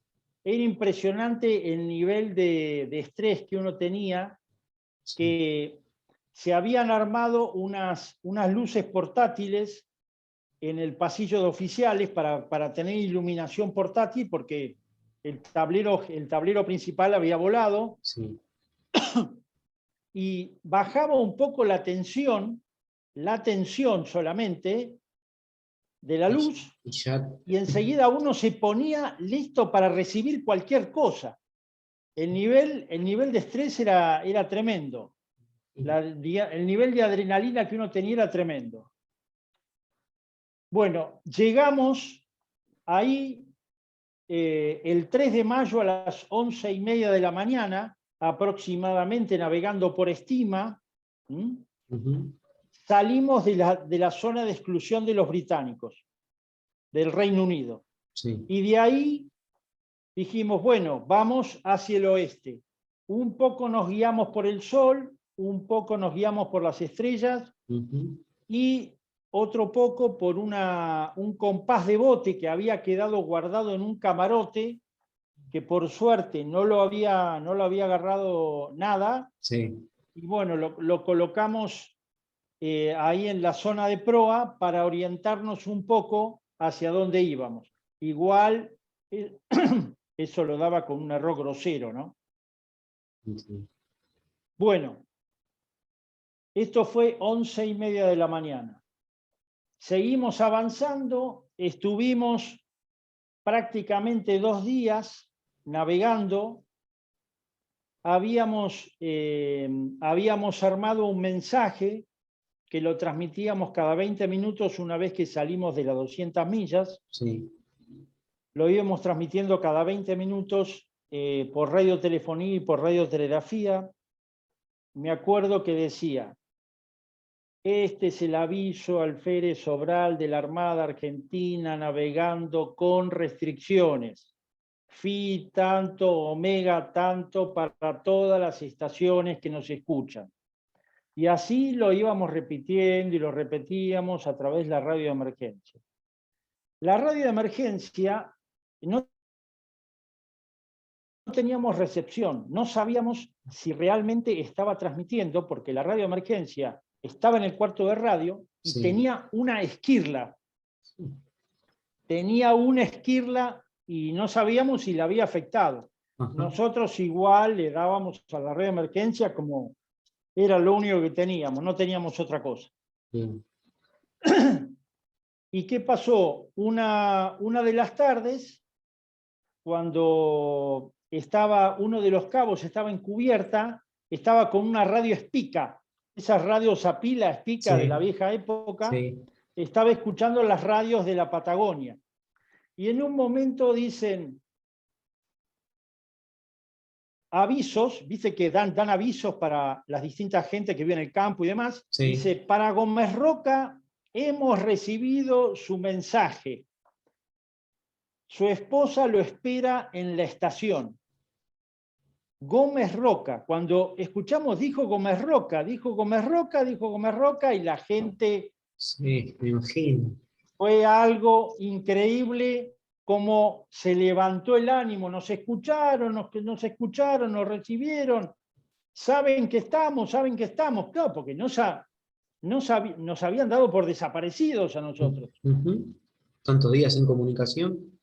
Era impresionante el nivel de estrés que uno tenía, que se habían armado unas luces portátiles en el pasillo de oficiales para tener iluminación portátil, porque el tablero principal había volado. Sí. Y bajaba un poco la tensión la tensión solamente de la luz Y ya, y enseguida uno se ponía listo para recibir cualquier cosa. El nivel de estrés era tremendo. El nivel de adrenalina que uno tenía era tremendo. Bueno, llegamos ahí el 3 de mayo a las 11:30 de la mañana, aproximadamente, navegando por Estima. Salimos de la zona de exclusión de los británicos, del Reino Unido. sí. Y de ahí dijimos, bueno, vamos hacia el oeste. Un poco nos guiamos por el sol, un poco nos guiamos por las estrellas y otro poco por un compás de bote que había quedado guardado en un camarote, que por suerte no lo había agarrado nada. Sí. Y bueno, lo colocamos ahí en la zona de proa para orientarnos un poco hacia dónde íbamos. Igual eso lo daba con un error grosero, ¿no? Sí. Bueno, esto fue 11:30 de la mañana. Seguimos avanzando, estuvimos prácticamente 2 días navegando. Habíamos armado un mensaje que lo transmitíamos cada 20 minutos una vez que salimos de las 200 millas. Sí. Lo íbamos transmitiendo cada 20 minutos por radiotelefonía y por radiotelegrafía. Me acuerdo que decía, este es el aviso alférez Sobral de la Armada Argentina navegando con restricciones. Phi tanto, Omega tanto para todas las estaciones que nos escuchan. Y así lo íbamos repitiendo y lo repetíamos a través de la radio de emergencia. La radio de emergencia no teníamos recepción, no sabíamos si realmente estaba transmitiendo, porque la radio de emergencia estaba en el cuarto de radio y Sí. tenía una esquirla. Tenía una esquirla y no sabíamos si la había afectado. Ajá. Nosotros igual le dábamos a la radio de emergencia como era lo único que teníamos, no teníamos otra cosa. Bien. ¿Y qué pasó? Una de las tardes, cuando uno de los cabos estaba en cubierta, estaba con una radio Spica, esas radios a pila Spica Sí. de la vieja época, Sí. estaba escuchando las radios de la Patagonia. Y en un momento dicen avisos, viste que dan avisos para las distintas gentes que viven en el campo y demás. Sí. Dice, para Gómez Roca hemos recibido su mensaje. Su esposa lo espera en la estación. Gómez Roca, cuando escuchamos dijo Gómez Roca, dijo Gómez Roca, dijo Gómez Roca, y la gente... Sí, me imagino. Fue algo increíble cómo se levantó el ánimo, nos escucharon, nos recibieron, saben que estamos, claro, porque nos habían dado por desaparecidos a nosotros. Tantos días en comunicación.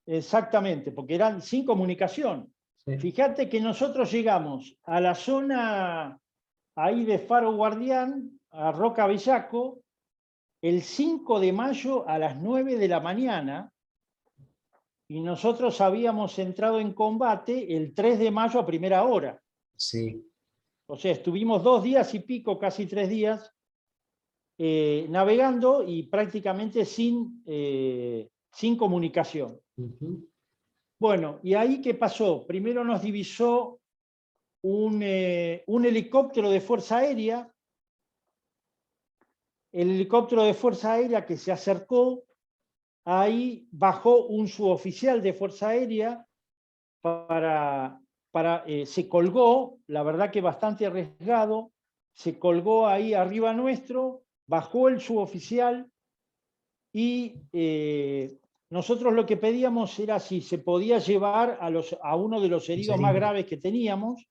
Exactamente, porque eran sin comunicación. Sí. Fíjate que nosotros llegamos a la zona ahí de Faro Guardián, a Roca Bellaco, el 5 de mayo a las 9 de la mañana, y nosotros habíamos entrado en combate el 3 de mayo a primera hora. Sí. O sea, estuvimos 2 días y pico, casi 3 días, navegando y prácticamente sin comunicación. Bueno, ¿y ahí qué pasó? Primero nos divisó un helicóptero de Fuerza Aérea. El helicóptero de Fuerza Aérea que se acercó, ahí bajó un suboficial de Fuerza Aérea se colgó, la verdad que bastante arriesgado, se colgó ahí arriba nuestro, bajó el suboficial y nosotros lo que pedíamos era si se podía llevar a uno de los heridos más graves que teníamos,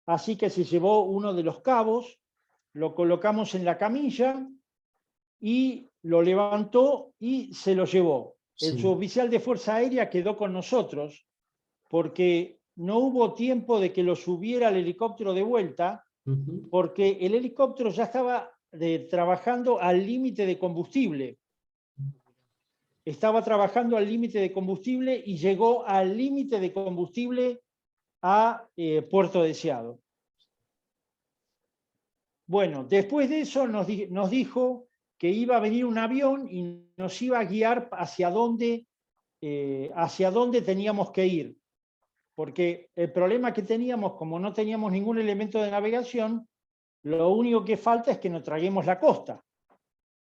así que se llevó uno de los cabos, lo colocamos en la camilla y lo levantó y se lo llevó. El suboficial de Fuerza Aérea quedó con nosotros porque no hubo tiempo de que lo subiera al helicóptero de vuelta, porque el helicóptero ya estaba trabajando al límite de combustible. Estaba trabajando al límite de combustible y llegó al límite de combustible a Puerto Deseado. Bueno, después de eso nos dijo que iba a venir un avión y nos iba a guiar hacia dónde teníamos que ir. Porque el problema que teníamos, como no teníamos ningún elemento de navegación, lo único que falta es que nos traguemos la costa,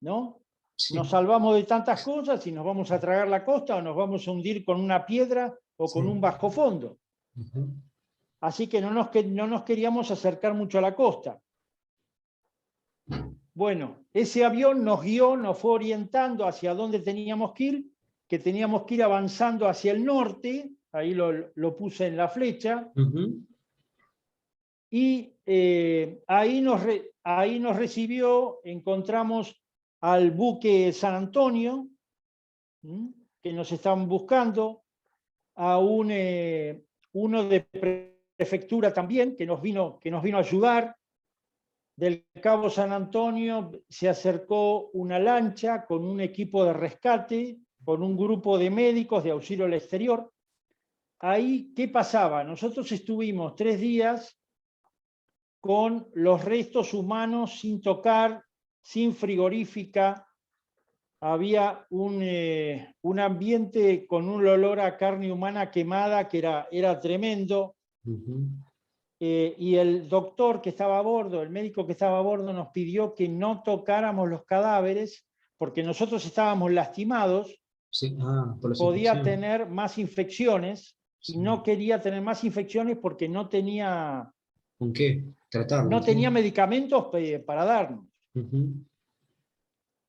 ¿no? Sí. Nos salvamos de tantas cosas y nos vamos a tragar la costa o nos vamos a hundir con una piedra o con un bajo fondo. Así que no nos queríamos acercar mucho a la costa. Bueno, ese avión nos guió, nos fue orientando hacia dónde teníamos que teníamos que ir avanzando hacia el norte, ahí lo puse en la flecha, y ahí nos recibió, encontramos al buque San Antonio, que nos estaban buscando, a uno de prefectura también, que nos vino a ayudar. Del Cabo San Antonio se acercó una lancha con un equipo de rescate, con un grupo de médicos de auxilio al exterior. Ahí, ¿qué pasaba? Nosotros estuvimos 3 días con los restos humanos sin tocar, sin frigorífica. Había un ambiente con un olor a carne humana quemada que era tremendo. Y el doctor que estaba a bordo, el médico que estaba a bordo, nos pidió que no tocáramos los cadáveres porque nosotros estábamos lastimados, sí. podía tener más infecciones, sí. Y no quería tener más infecciones porque no tenía, ¿Con qué tratarlo? no tenía medicamentos para darnos.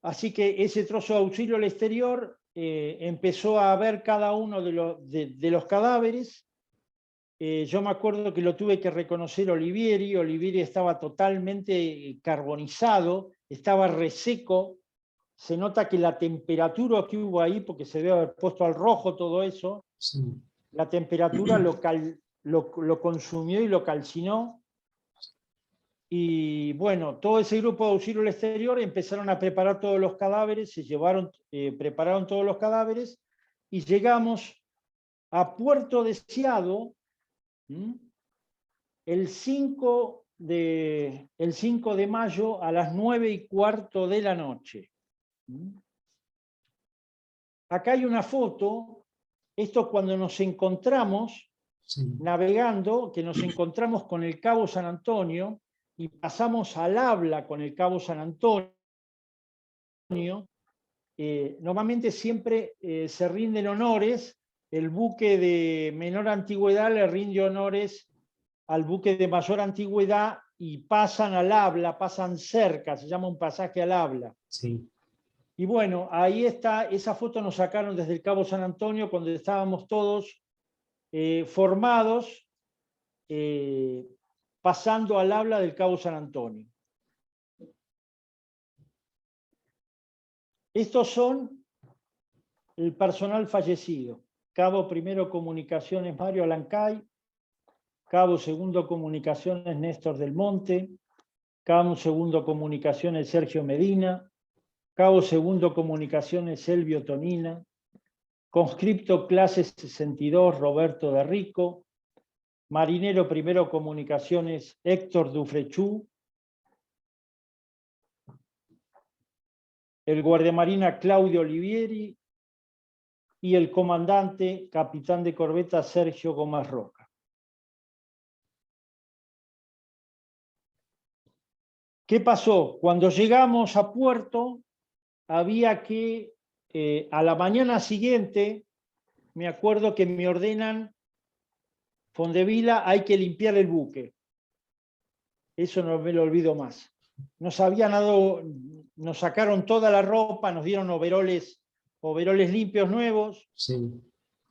Así que ese trozo de auxilio al exterior empezó a ver cada uno de los cadáveres. Yo me acuerdo que lo tuve que reconocer Olivieri. Olivieri estaba totalmente carbonizado, estaba reseco. Se nota que la temperatura que hubo ahí, porque se debe haber puesto al rojo todo eso, sí. La temperatura lo consumió y lo calcinó. Y bueno, todo ese grupo de auxilio al exterior empezaron a preparar todos los cadáveres, prepararon todos los cadáveres y llegamos a Puerto Deseado el 5 de mayo a las 9:15 de la noche. Acá hay una foto, esto cuando nos encontramos navegando, que nos encontramos con el Cabo San Antonio y pasamos al habla con el Cabo San Antonio. Normalmente siempre se rinden honores, el buque de menor antigüedad le rinde honores al buque de mayor antigüedad y pasan al habla, pasan cerca, se llama un pasaje al habla. Sí. Y bueno, ahí está, esa foto nos sacaron desde el Cabo San Antonio cuando estábamos todos formados, pasando al habla del Cabo San Antonio. Estos son el personal fallecido. Cabo primero Comunicaciones Mario Alancay, Cabo segundo Comunicaciones Néstor del Monte, Cabo segundo Comunicaciones Sergio Medina, Cabo segundo Comunicaciones Selvio Tonina, Conscripto clase 62 Roberto de Rico, Marinero primero Comunicaciones Héctor Dufrechú, el guardiamarina Claudio Olivieri y el comandante capitán de corbeta Sergio Gómez Roca. ¿Qué pasó? Cuando llegamos a puerto, había que, a la mañana siguiente, me acuerdo que me ordenan, Fondevila, hay que limpiar el buque. Eso no me lo olvido más. Nos sacaron toda la ropa, nos dieron overoles limpios nuevos. Sí.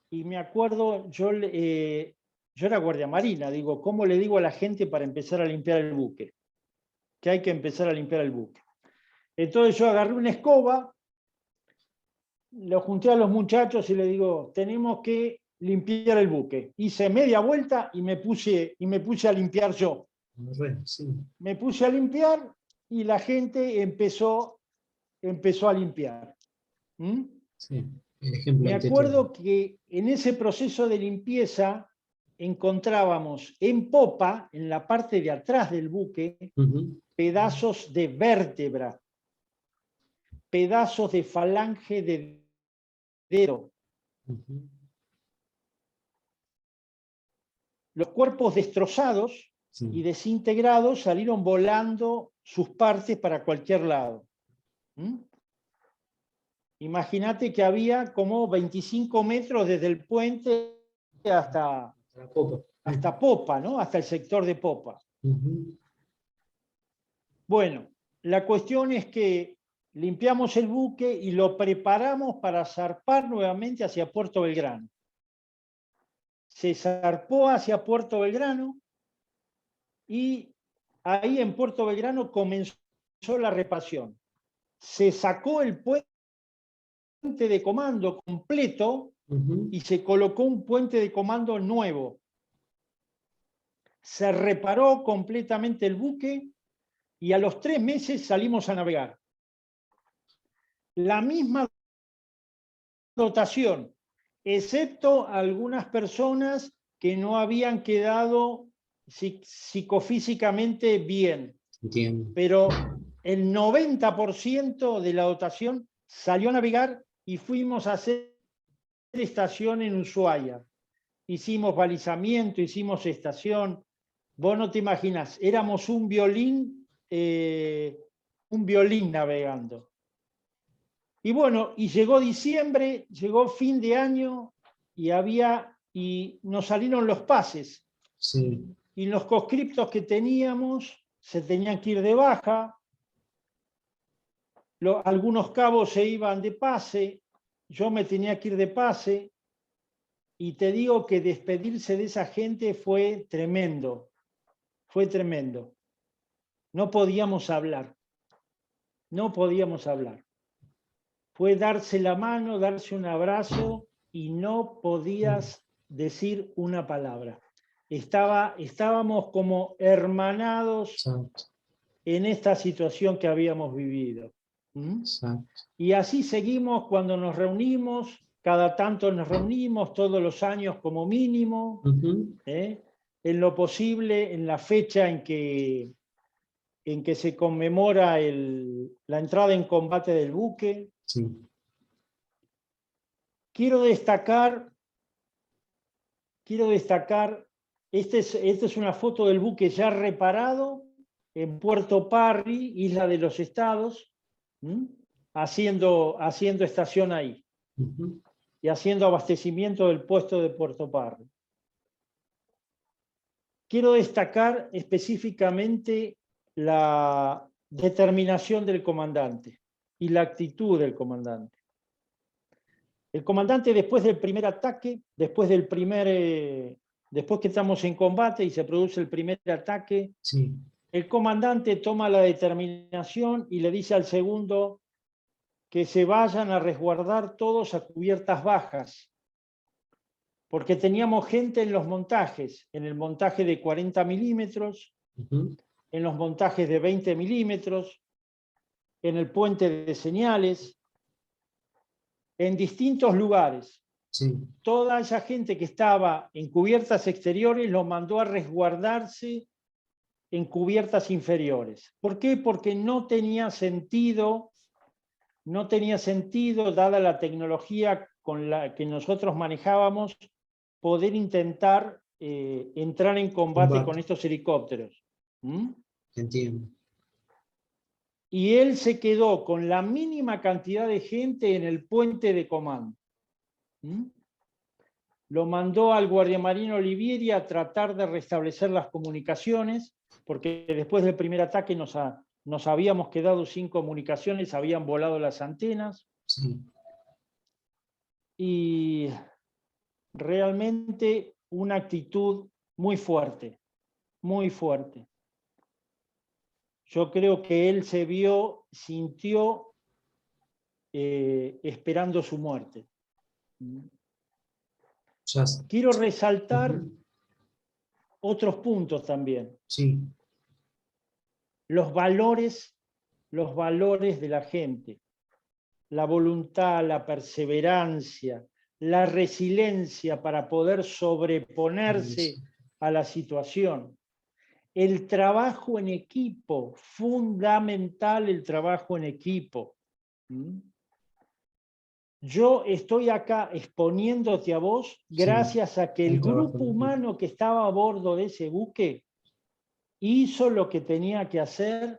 Y me acuerdo, yo era guardia marina, digo, ¿cómo le digo a la gente para empezar a limpiar el buque? Que hay que empezar a limpiar el buque. Entonces yo agarré una escoba, lo junté a los muchachos y le digo, tenemos que limpiar el buque. Hice media vuelta y me puse a limpiar yo. Sí. Me puse a limpiar y la gente empezó a limpiar. ¿Mm? Sí, el ejemplo Me ante acuerdo todo. que en ese proceso de limpieza encontrábamos en popa, en la parte de atrás del buque, Ujú, pedazos de vértebra, pedazos de falange de dedo. ujú. Los cuerpos destrozados Sí, y desintegrados salieron volando sus partes para cualquier lado. ¿Mm? Imagínate que había como 25 metros desde el puente la copa. hasta popa, ¿no? Hasta el sector de popa. Ujú, Bueno, la cuestión es que limpiamos el buque y lo preparamos para zarpar nuevamente hacia Puerto Belgrano. Se zarpó hacia Puerto Belgrano y ahí en Puerto Belgrano comenzó la reparación. Se sacó el puente de comando completo ujú. y se colocó un puente de comando nuevo. Se reparó completamente el buque y a los 3 meses salimos a navegar. La misma dotación, excepto algunas personas que no habían quedado psicofísicamente bien, Entiendo. pero el 90% de la dotación salió a navegar y fuimos a hacer estación en Ushuaia. Hicimos balizamiento, hicimos estación. Vos no te imaginas, éramos un violín navegando. Y bueno, y llegó diciembre, llegó fin de año y nos salieron los pases. Sí, Y los conscriptos que teníamos se tenían que ir de baja, algunos cabos se iban de pase, yo me tenía que ir de pase, y te digo que despedirse de esa gente fue tremendo, fue tremendo. No podíamos hablar, no podíamos hablar. Fue darse la mano, darse un abrazo y no podías decir una palabra. Estábamos como hermanados exacto, en esta situación que habíamos vivido. ¿Mm? exacto. Y así seguimos cuando nos reunimos, cada tanto nos reunimos, todos los años como mínimo, Ujú, en lo posible, en la fecha en que se conmemora la entrada en combate del buque. sí, Quiero destacar, esta es una foto del buque ya reparado en Puerto Parry, Isla de los Estados, haciendo estación ahí ujú, y haciendo abastecimiento del puesto de Puerto Parry. Quiero destacar específicamente la determinación del comandante y la actitud del comandante. El comandante, después del primer ataque, después que estamos en combate y se produce el primer ataque, sí, el comandante toma la determinación y le dice al segundo que se vayan a resguardar todos a cubiertas bajas, porque teníamos gente en los montajes, en el montaje de 40 milímetros, ujú, en los montajes de 20 milímetros, en el puente de señales, en distintos lugares. sí, Toda esa gente que estaba en cubiertas exteriores lo mandó a resguardarse en cubiertas inferiores. ¿Por qué? Porque no tenía sentido, dada la tecnología con la que nosotros manejábamos, poder intentar entrar en combate con combate, estos helicópteros. ¿Mm? entiendo. Y él se quedó con la mínima cantidad de gente en el puente de comando. ¿Mm? Lo mandó al guardiamarino Olivieri a tratar de restablecer las comunicaciones, porque después del primer ataque nos habíamos quedado sin comunicaciones, habían volado las antenas, Sí, y realmente una actitud muy fuerte, muy fuerte. Yo creo que él sintió esperando su muerte. ya, Quiero resaltar ujú, otros puntos también. sí, Los valores los valores de la gente, la voluntad, la perseverancia, la resiliencia para poder sobreponerse a la situación. El trabajo en equipo, fundamental el trabajo en equipo. Yo estoy acá exponiéndote a vos gracias a que el grupo humano que estaba a bordo de ese buque hizo lo que tenía que hacer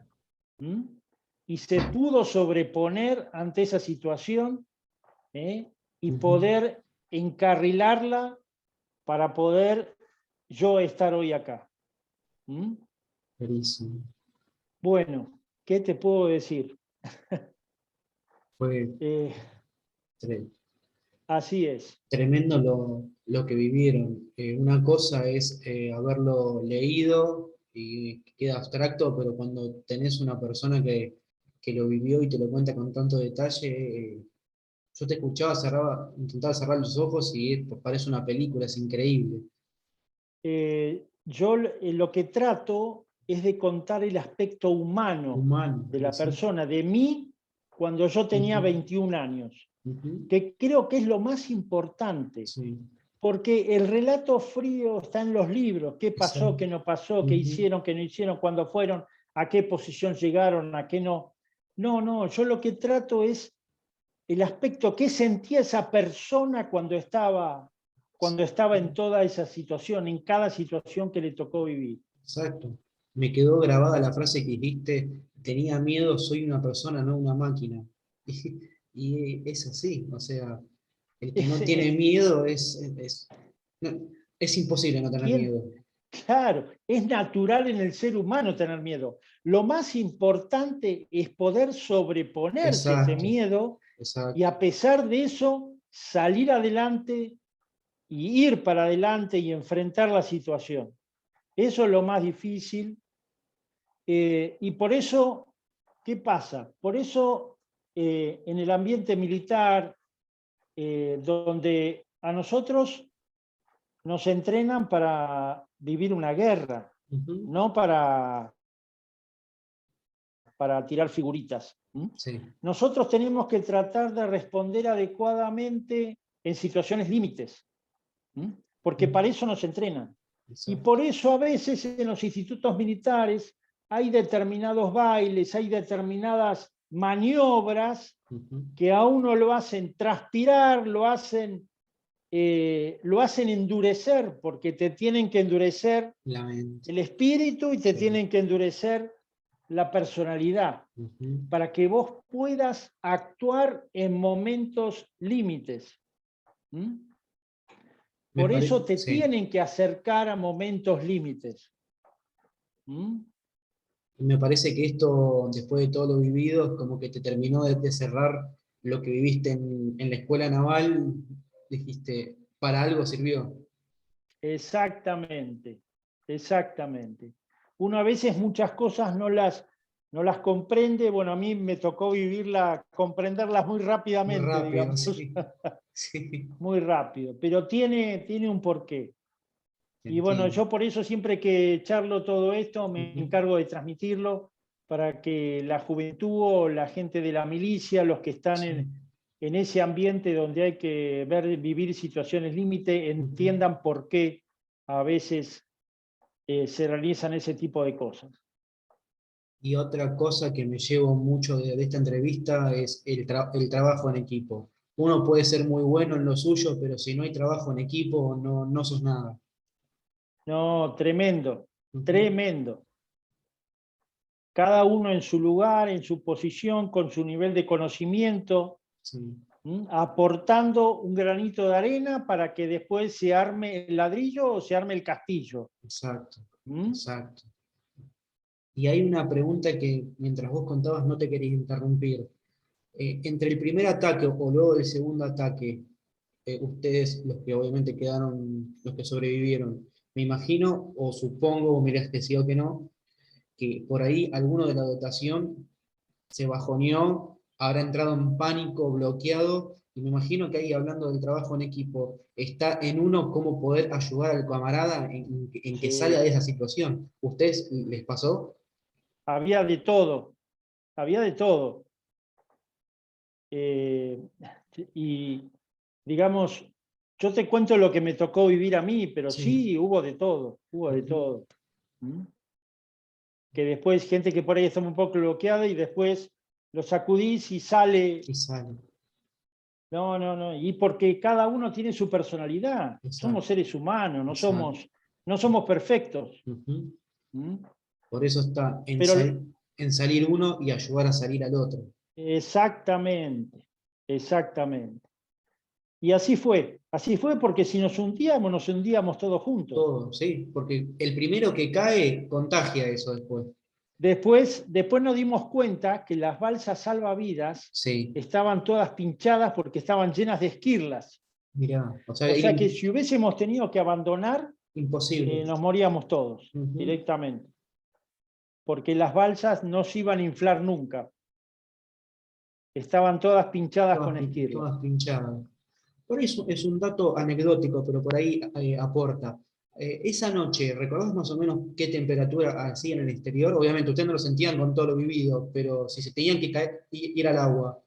y se pudo sobreponer ante esa situación y poder encarrilarla para poder yo estar hoy acá. Bueno, ¿qué te puedo decir? Fue así es. tremendo lo que vivieron. Una cosa es haberlo leído y queda abstracto, pero cuando tenés una persona que lo vivió y te lo cuenta con tanto detalle, yo te escuchaba, intentaba cerrar los ojos y parece una película, es increíble. Yo lo que trato es de contar el aspecto humano de la persona, de mí, cuando yo tenía 21 años, que creo que es lo más importante, porque el relato frío está en los libros, qué pasó, qué no pasó, qué hicieron, qué no hicieron, cuándo fueron, a qué posición llegaron, a qué no. No, yo lo que trato es el aspecto que sentía esa persona cuando estaba en toda esa situación, en cada situación que le tocó vivir. Exacto. Me quedó grabada la frase que dijiste, tenía miedo, soy una persona, no una máquina. Y es así, o sea, el que no tiene miedo es imposible no tener miedo. Claro, es natural en el ser humano tener miedo. Lo más importante es poder sobreponerse a ese miedo y a pesar de eso salir adelante y ir para adelante y enfrentar la situación. Eso es lo más difícil. Y por eso, ¿qué pasa? Por eso en el ambiente militar, donde a nosotros nos entrenan para vivir una guerra, no para tirar figuritas. Nosotros tenemos que tratar de responder adecuadamente en situaciones límites, porque para eso nos entrenan. Y por eso a veces en los institutos militares hay determinados bailes, hay determinadas maniobras que a uno lo hacen transpirar, lo hacen endurecer, porque te tienen que endurecer el espíritu y te tienen que endurecer la personalidad, para que vos puedas actuar en momentos límites. Por eso te tienen que acercar a momentos límites. Me parece que esto, después de todo lo vivido, es como que te terminó de cerrar lo que viviste en la escuela naval. Dijiste, para algo sirvió. Exactamente, exactamente. Uno a veces muchas cosas no las comprende. Bueno, a mí me tocó comprenderlas muy rápidamente, muy rápido, digamos. Sí. Muy rápido, pero tiene un porqué. Y bueno, yo por eso siempre que charlo todo esto me encargo de transmitirlo para que la juventud o la gente de la milicia, los que están en ese ambiente donde hay que vivir situaciones límite, entiendan por qué a veces se realizan ese tipo de cosas. Y otra cosa que me llevo mucho de esta entrevista es el trabajo en equipo. Uno puede ser muy bueno en lo suyo, pero si no hay trabajo en equipo, no sos nada. No, tremendo, tremendo. Cada uno en su lugar, en su posición, con su nivel de conocimiento, aportando un granito de arena para que después se arme el ladrillo o se arme el castillo. Exacto, exacto. Y hay una pregunta que mientras vos contabas no te quería interrumpir. Entre el primer ataque o luego del segundo ataque, ustedes, los que obviamente quedaron, los que sobrevivieron, me imagino o supongo, o mirás que sí o que no, que por ahí alguno de la dotación se bajoneó, habrá entrado en pánico, bloqueado, y me imagino que ahí hablando del trabajo en equipo, está en uno cómo poder ayudar al camarada en que salga de esa situación. ¿Ustedes les pasó? Había de todo, había de todo. Y digamos, yo te cuento lo que me tocó vivir a mí, pero sí, hubo de todo, hubo de todo. ¿Mm? Que después gente que por ahí está un poco bloqueada y después lo sacudís y sale. Y sale. No, no, no. Y porque cada uno tiene su personalidad. Exacto. Somos seres humanos, Exacto. no somos perfectos. Ujú. ¿Mm? Por eso está Pero en salir uno y ayudar a salir al otro. exactamente, exactamente. Y así fue porque si nos hundíamos todos juntos. Todo, sí, porque el primero que cae contagia eso después. Después nos dimos cuenta que las balsas salvavidas Sí, estaban todas pinchadas porque estaban llenas de esquirlas. mirá, o sea, O era sea que si hubiésemos tenido que abandonar, imposible. nos moríamos todos Ujú. directamente. Porque las balsas no se iban a inflar nunca. Estaban todas pinchadas con esquirlas. Todas pinchadas. Por eso es un dato anecdótico, pero por ahí aporta. Esa noche, ¿recordás más o menos qué temperatura hacía en el exterior? Obviamente ustedes no lo sentían con todo lo vivido, pero si se tenían que caer, ir al agua,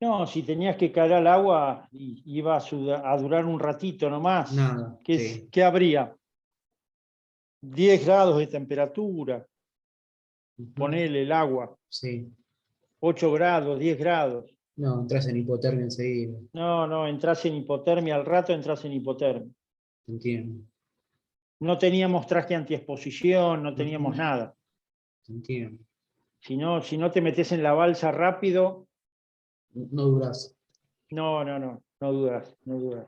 No, si tenías que caer al agua, iba a durar un ratito nomás. nada, sí. ¿Qué habría? 10 grados de temperatura, Ujú. ponele el agua, Sí. 8 grados, 10 grados. No, entras en hipotermia enseguida, No, no, entras en hipotermia, al rato entras en hipotermia. entiendo. No teníamos traje antiexposición, no teníamos Ujú. nada. Entiendo. Si no te metes en la balsa rápido, No duras. no dudas, no dudas.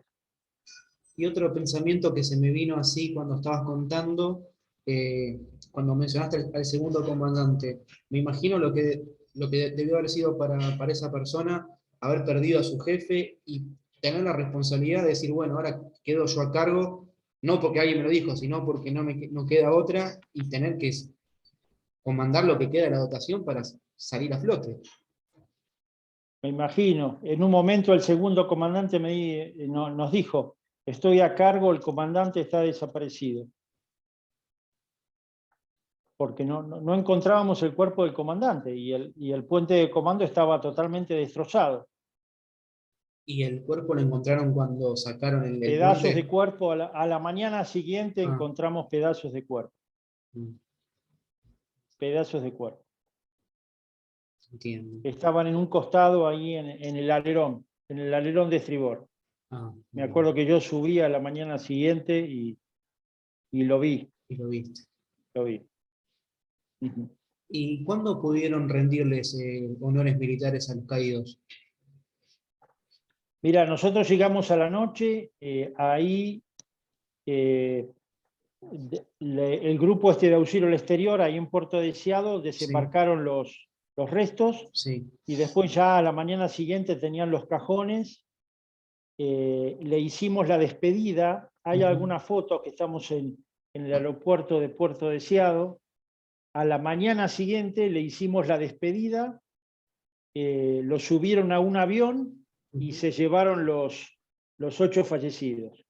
Y otro pensamiento que se me vino así cuando estabas contando, eh, cuando mencionaste al segundo comandante, me imagino lo que debió haber sido para esa persona haber perdido a su jefe y tener la responsabilidad de decir, bueno, ahora quedo yo a cargo, no porque alguien me lo dijo, sino porque no queda otra, y tener que comandar lo que queda de la dotación para salir a flote. Me imagino. En un momento el segundo comandante nos dijo, estoy a cargo, el comandante está desaparecido. Porque no encontrábamos el cuerpo del comandante y el puente de comando estaba totalmente destrozado. Y el cuerpo lo encontraron cuando sacaron el Pedazos de puente. cuerpo, a la mañana siguiente Ah, encontramos pedazos de cuerpo, mm, pedazos de cuerpo. entiendo. Estaban en un costado ahí en el alerón de estribor. Ah, Me bien. acuerdo que yo subí a la mañana siguiente y lo vi, Y lo viste. lo vi. Ujú. ¿Y cuándo pudieron rendirles honores militares a los caídos? Mira, nosotros llegamos a la noche, ahí eh, el grupo de auxilio al exterior, ahí en Puerto Deseado, Sí, desembarcaron los restos sí. y después ya a la mañana siguiente tenían los cajones, le hicimos la despedida. Hay Ujú. algunas fotos que estamos en el aeropuerto de Puerto Deseado. A la mañana siguiente le hicimos la despedida, lo subieron a un avión y Ujú. se llevaron los 8 fallecidos.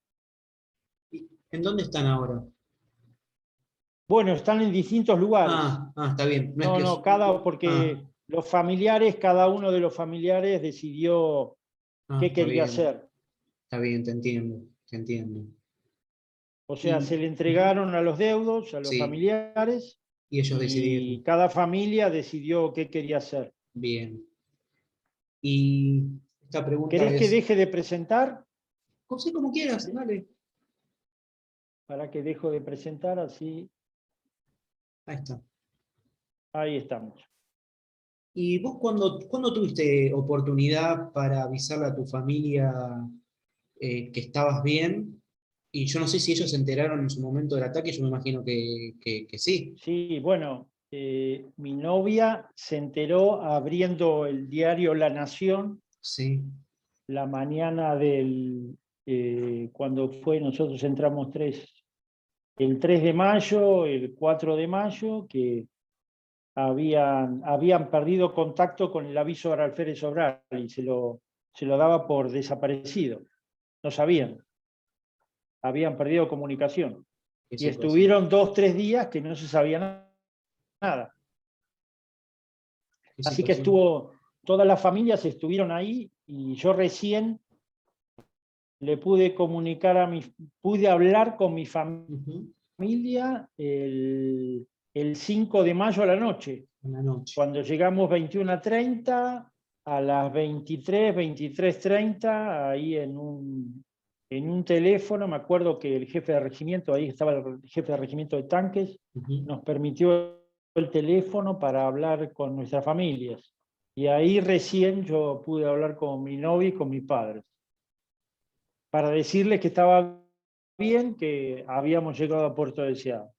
¿Y en dónde están ahora? Bueno, están en distintos lugares. Está bien. No es que No, ah, porque los familiares, cada uno de los familiares decidió qué quería hacer. está bien, te entiendo, te entiendo. O sea, se Y le ujú, entregaron a los deudos, a los sí, familiares, y ellos y decidieron. cada familia decidió qué quería hacer. Bien. Y esta pregunta ¿Querés que es, deje de presentar? sí, como quieras, dale. Para que dejo de presentar, así, Ahí está. ahí estamos. ¿Y vos cuándo tuviste oportunidad para avisarle a tu familia que estabas bien? Y yo no sé si ellos se enteraron en su momento del ataque, yo me imagino que sí. Sí, bueno, mi novia se enteró abriendo el diario La Nación Sí. la mañana cuando nosotros entramos el 3 de mayo, el 4 de mayo, que habían perdido contacto con el aviso de alférez Sobral y se lo daba por desaparecido. No sabían, habían perdido comunicación. Qué Y situación. estuvieron 2, 3 días que no se sabía nada. qué Así que situación. todas las familias estuvieron ahí y yo recién le pude comunicar pude hablar con mi Ujú. familia el 5 de mayo a la noche. En la noche. Cuando llegamos 21:30, a las 23:30, ahí en un teléfono, me acuerdo que el jefe de regimiento, ahí estaba el jefe de regimiento de tanques, Ujú. nos permitió el teléfono para hablar con nuestras familias. Y ahí recién yo pude hablar con mi novia y con mis padres, para decirles que estaba bien, que habíamos llegado a Puerto Deseado.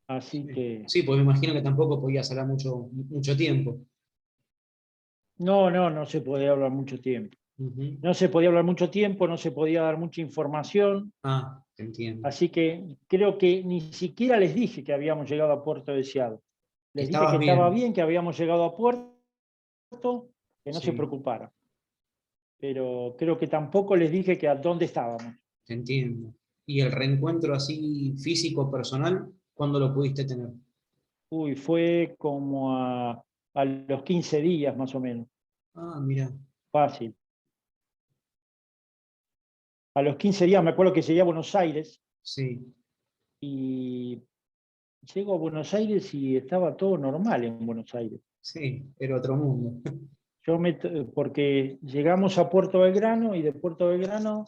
Así Sí. que Sí, pues me imagino que tampoco podías hablar mucho tiempo. no se podía hablar mucho tiempo. Ujú. No se podía hablar mucho tiempo, no se podía dar mucha información, Ah, te entiendo. así que creo que ni siquiera les dije que habíamos llegado a Puerto Deseado. Que Les dije que estabas estaba bien. bien, que habíamos llegado a Puerto, que no se Sí, preocuparan. Pero creo que tampoco les dije que a dónde estábamos. te entiendo. ¿Y el reencuentro así físico, personal, cuándo lo pudiste tener? Uy, fue como a los 15 días más o menos, Ah, mira, fácil. A los 15 días me acuerdo que llegué a Buenos Aires sí, y llego a Buenos Aires y estaba todo normal en Buenos Aires. sí, era otro mundo. Porque llegamos a Puerto Belgrano y de Puerto Belgrano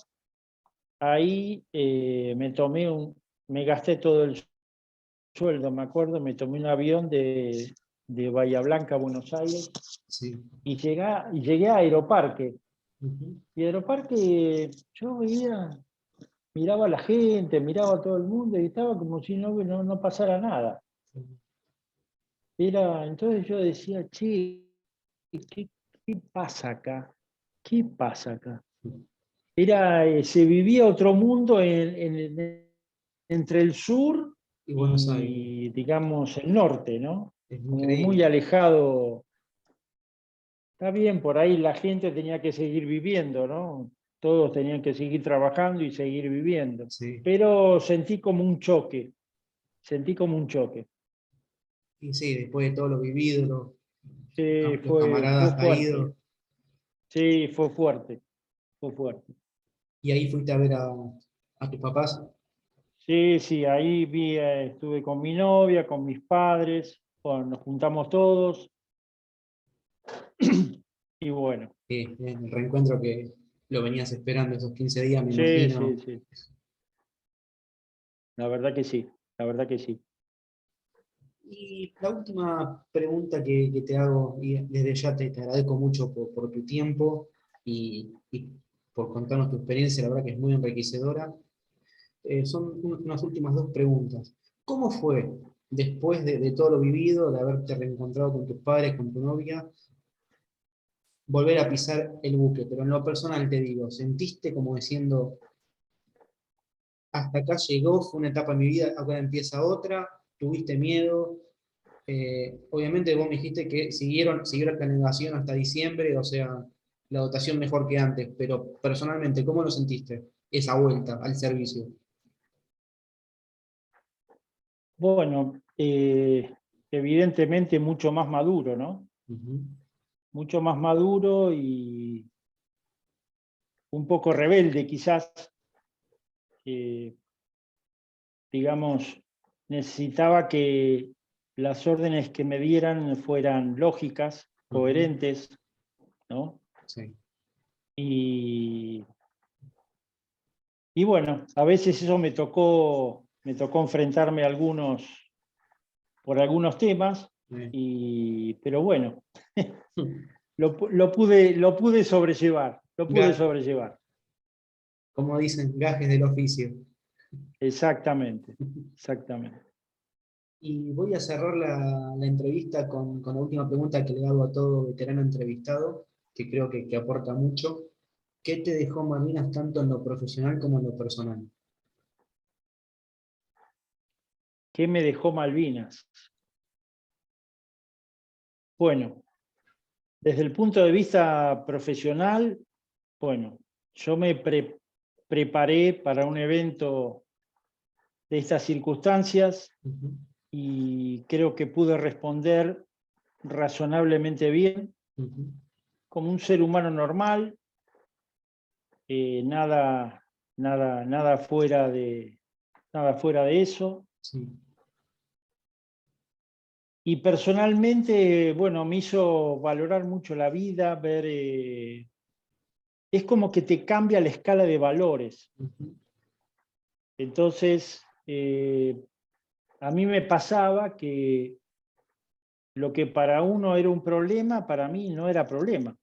ahí me gasté todo el sueldo, me acuerdo, me tomé un avión de Bahía Blanca a Buenos Aires Sí. y llegué a Aeroparque. Ujú. Y Aeroparque yo miraba a la gente, miraba a todo el mundo y estaba como si no pasara nada. Entonces yo decía, che, ¿qué, qué pasa acá? ¿Qué pasa acá? Se vivía otro mundo entre el sur Y Buenos Aires, y, digamos, el norte, ¿no? es Como muy increíble. alejado. Está bien, por ahí la gente tenía que seguir viviendo, ¿no? Todos tenían que seguir trabajando y seguir viviendo. Sí. Pero sentí como un choque. Y sí, después de todo lo vivido, Sí, los fue camaradas fuerte. caídos, Sí, fue fuerte, fue fuerte. y ahí fuiste a ver a tus papás. Sí, sí, ahí estuve con mi novia, con mis padres, bueno, nos juntamos todos y bueno, El reencuentro que lo venías esperando esos 15 días, me sí, sí, imagino. sí, la verdad que sí, la verdad que sí. Y la última pregunta que te hago, y desde ya te agradezco mucho por tu tiempo y por contarnos tu experiencia, la verdad que es muy enriquecedora. Son unas últimas dos preguntas. ¿Cómo fue, después de todo lo vivido, de haberte reencontrado con tus padres, con tu novia, volver a pisar el buque? Pero en lo personal te digo, ¿sentiste como diciendo, hasta acá llegó, fue una etapa de mi vida, ahora empieza otra? ¿Tuviste miedo? Obviamente vos me dijiste que siguieron la navegación hasta diciembre, o sea, la dotación mejor que antes, pero personalmente, ¿cómo lo sentiste? Esa vuelta al servicio. Bueno, evidentemente mucho más maduro, ¿no? Ujú. Mucho más maduro y un poco rebelde quizás. eh, digamos, necesitaba que las órdenes que me dieran fueran lógicas, Ujú. coherentes, ¿no? Sí. Y, y bueno, a veces eso me tocó enfrentarme por algunos temas, Eh. pero bueno, lo pude sobrellevar, lo pude Ga- sobrellevar. Como dicen, gajes del oficio. Exactamente, exactamente. Y voy a cerrar la entrevista con la última pregunta que le hago a todo veterano entrevistado, que creo que aporta mucho. ¿Qué te dejó Malvinas tanto en lo profesional como en lo personal? ¿Qué me dejó Malvinas? Bueno, desde el punto de vista profesional, bueno, yo me preparé para un evento de estas circunstancias Ujú. y creo que pude responder razonablemente bien, como un ser humano normal, nada fuera de eso. Sí. Y personalmente, bueno, me hizo valorar mucho la vida, ver, es como que te cambia la escala de valores. Entonces, a mí me pasaba que lo que para uno era un problema, para mí no era problema.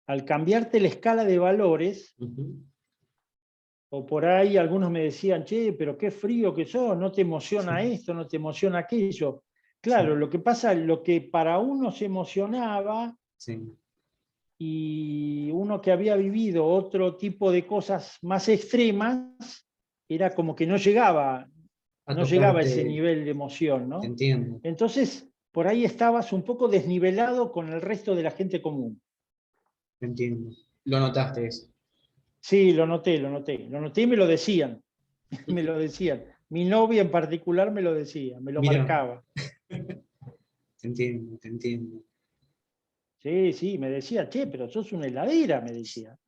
Al cambiarte la escala de valores, o por ahí algunos me decían, che, pero qué frío que sos, no te emociona esto, no te emociona aquello. Claro, lo que pasa, lo que para uno se emocionaba, y uno que había vivido otro tipo de cosas más extremas, era como que no llegaba a ese nivel de emoción, ¿no? Te entiendo. Entonces, por ahí estabas un poco desnivelado con el resto de la gente común. Te entiendo. Lo notaste eso. Sí, lo noté y me lo decían, me lo decían. Mi novia en particular me lo decía, me lo Mira. marcaba. Te entiendo, te entiendo. Sí, me decía, che, pero sos una heladera, me decía.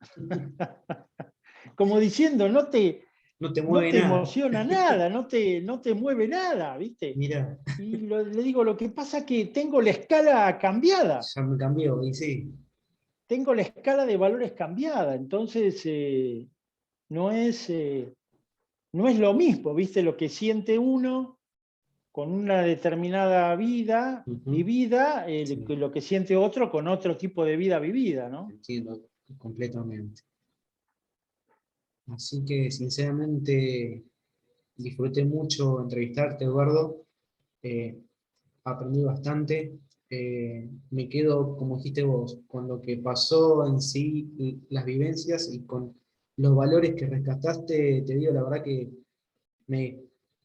Como diciendo, No te no mueve te nada. emociona nada, no te mueve nada, ¿viste? Mira. Y le digo, lo que pasa es que tengo la escala cambiada. Ya me cambió, y sí. Tengo la escala de valores cambiada, entonces no es lo mismo, ¿viste? Lo que siente uno con una determinada vida vivida, que lo que siente otro con otro tipo de vida vivida, ¿no? Entiendo completamente. Así que, sinceramente, disfruté mucho entrevistarte, Eduardo. Aprendí bastante. Me quedo, como dijiste vos, con lo que pasó en sí, y las vivencias y con los valores que rescataste. Te digo, la verdad que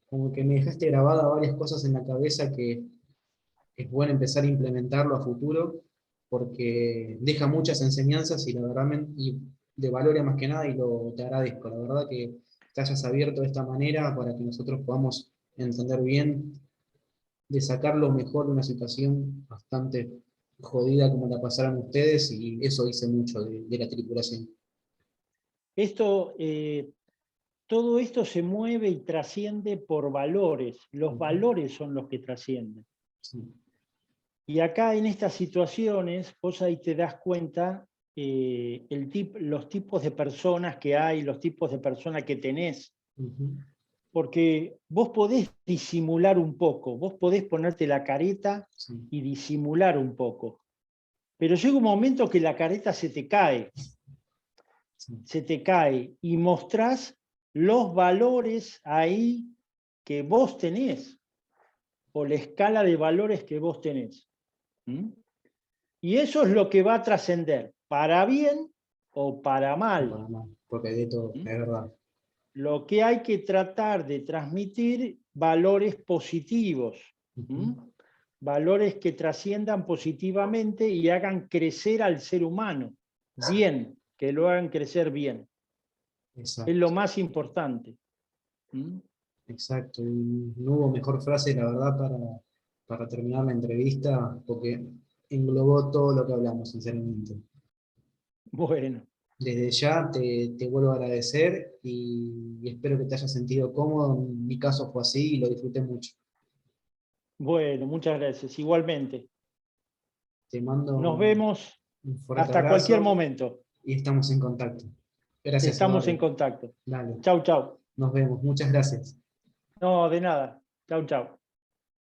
como que me dejaste grabadas varias cosas en la cabeza que es bueno empezar a implementarlo a futuro, porque deja muchas enseñanzas y la verdad y de valores más que nada, y te agradezco. La verdad que te hayas abierto de esta manera para que nosotros podamos entender bien, de sacar lo mejor de una situación bastante jodida como la pasaron ustedes, y eso dice mucho de la tripulación. Todo esto se mueve y trasciende por valores. Los valores son los que trascienden. Sí. Y acá en estas situaciones, vos ahí te das cuenta los tipos de personas que hay, los tipos de personas que tenés. Porque vos podés disimular un poco, vos podés ponerte la careta y disimular un poco. Pero llega un momento que la careta se te cae. Se te cae y mostrás los valores ahí que vos tenés, o la escala de valores que vos tenés. Y eso es lo que va a trascender, para bien o para mal. Porque de todo, es verdad. Lo que hay que tratar de transmitir valores positivos, valores que trasciendan positivamente y hagan crecer al ser humano bien, que lo hagan crecer bien. Exacto. Es lo más importante. Exacto, y no hubo mejor frase, la verdad, para terminar la entrevista, porque englobó todo lo que hablamos, sinceramente. Bueno. Desde ya te vuelvo a agradecer y espero que te hayas sentido cómodo. En mi caso fue así y lo disfruté mucho. Bueno, muchas gracias. Igualmente. Te mando Nos vemos un fuerte hasta abrazo cualquier momento. y estamos en contacto. Gracias, Estamos Eduardo. en contacto. Dale. Chau, chau. Nos vemos. Muchas gracias. No, de nada. Chau, chau.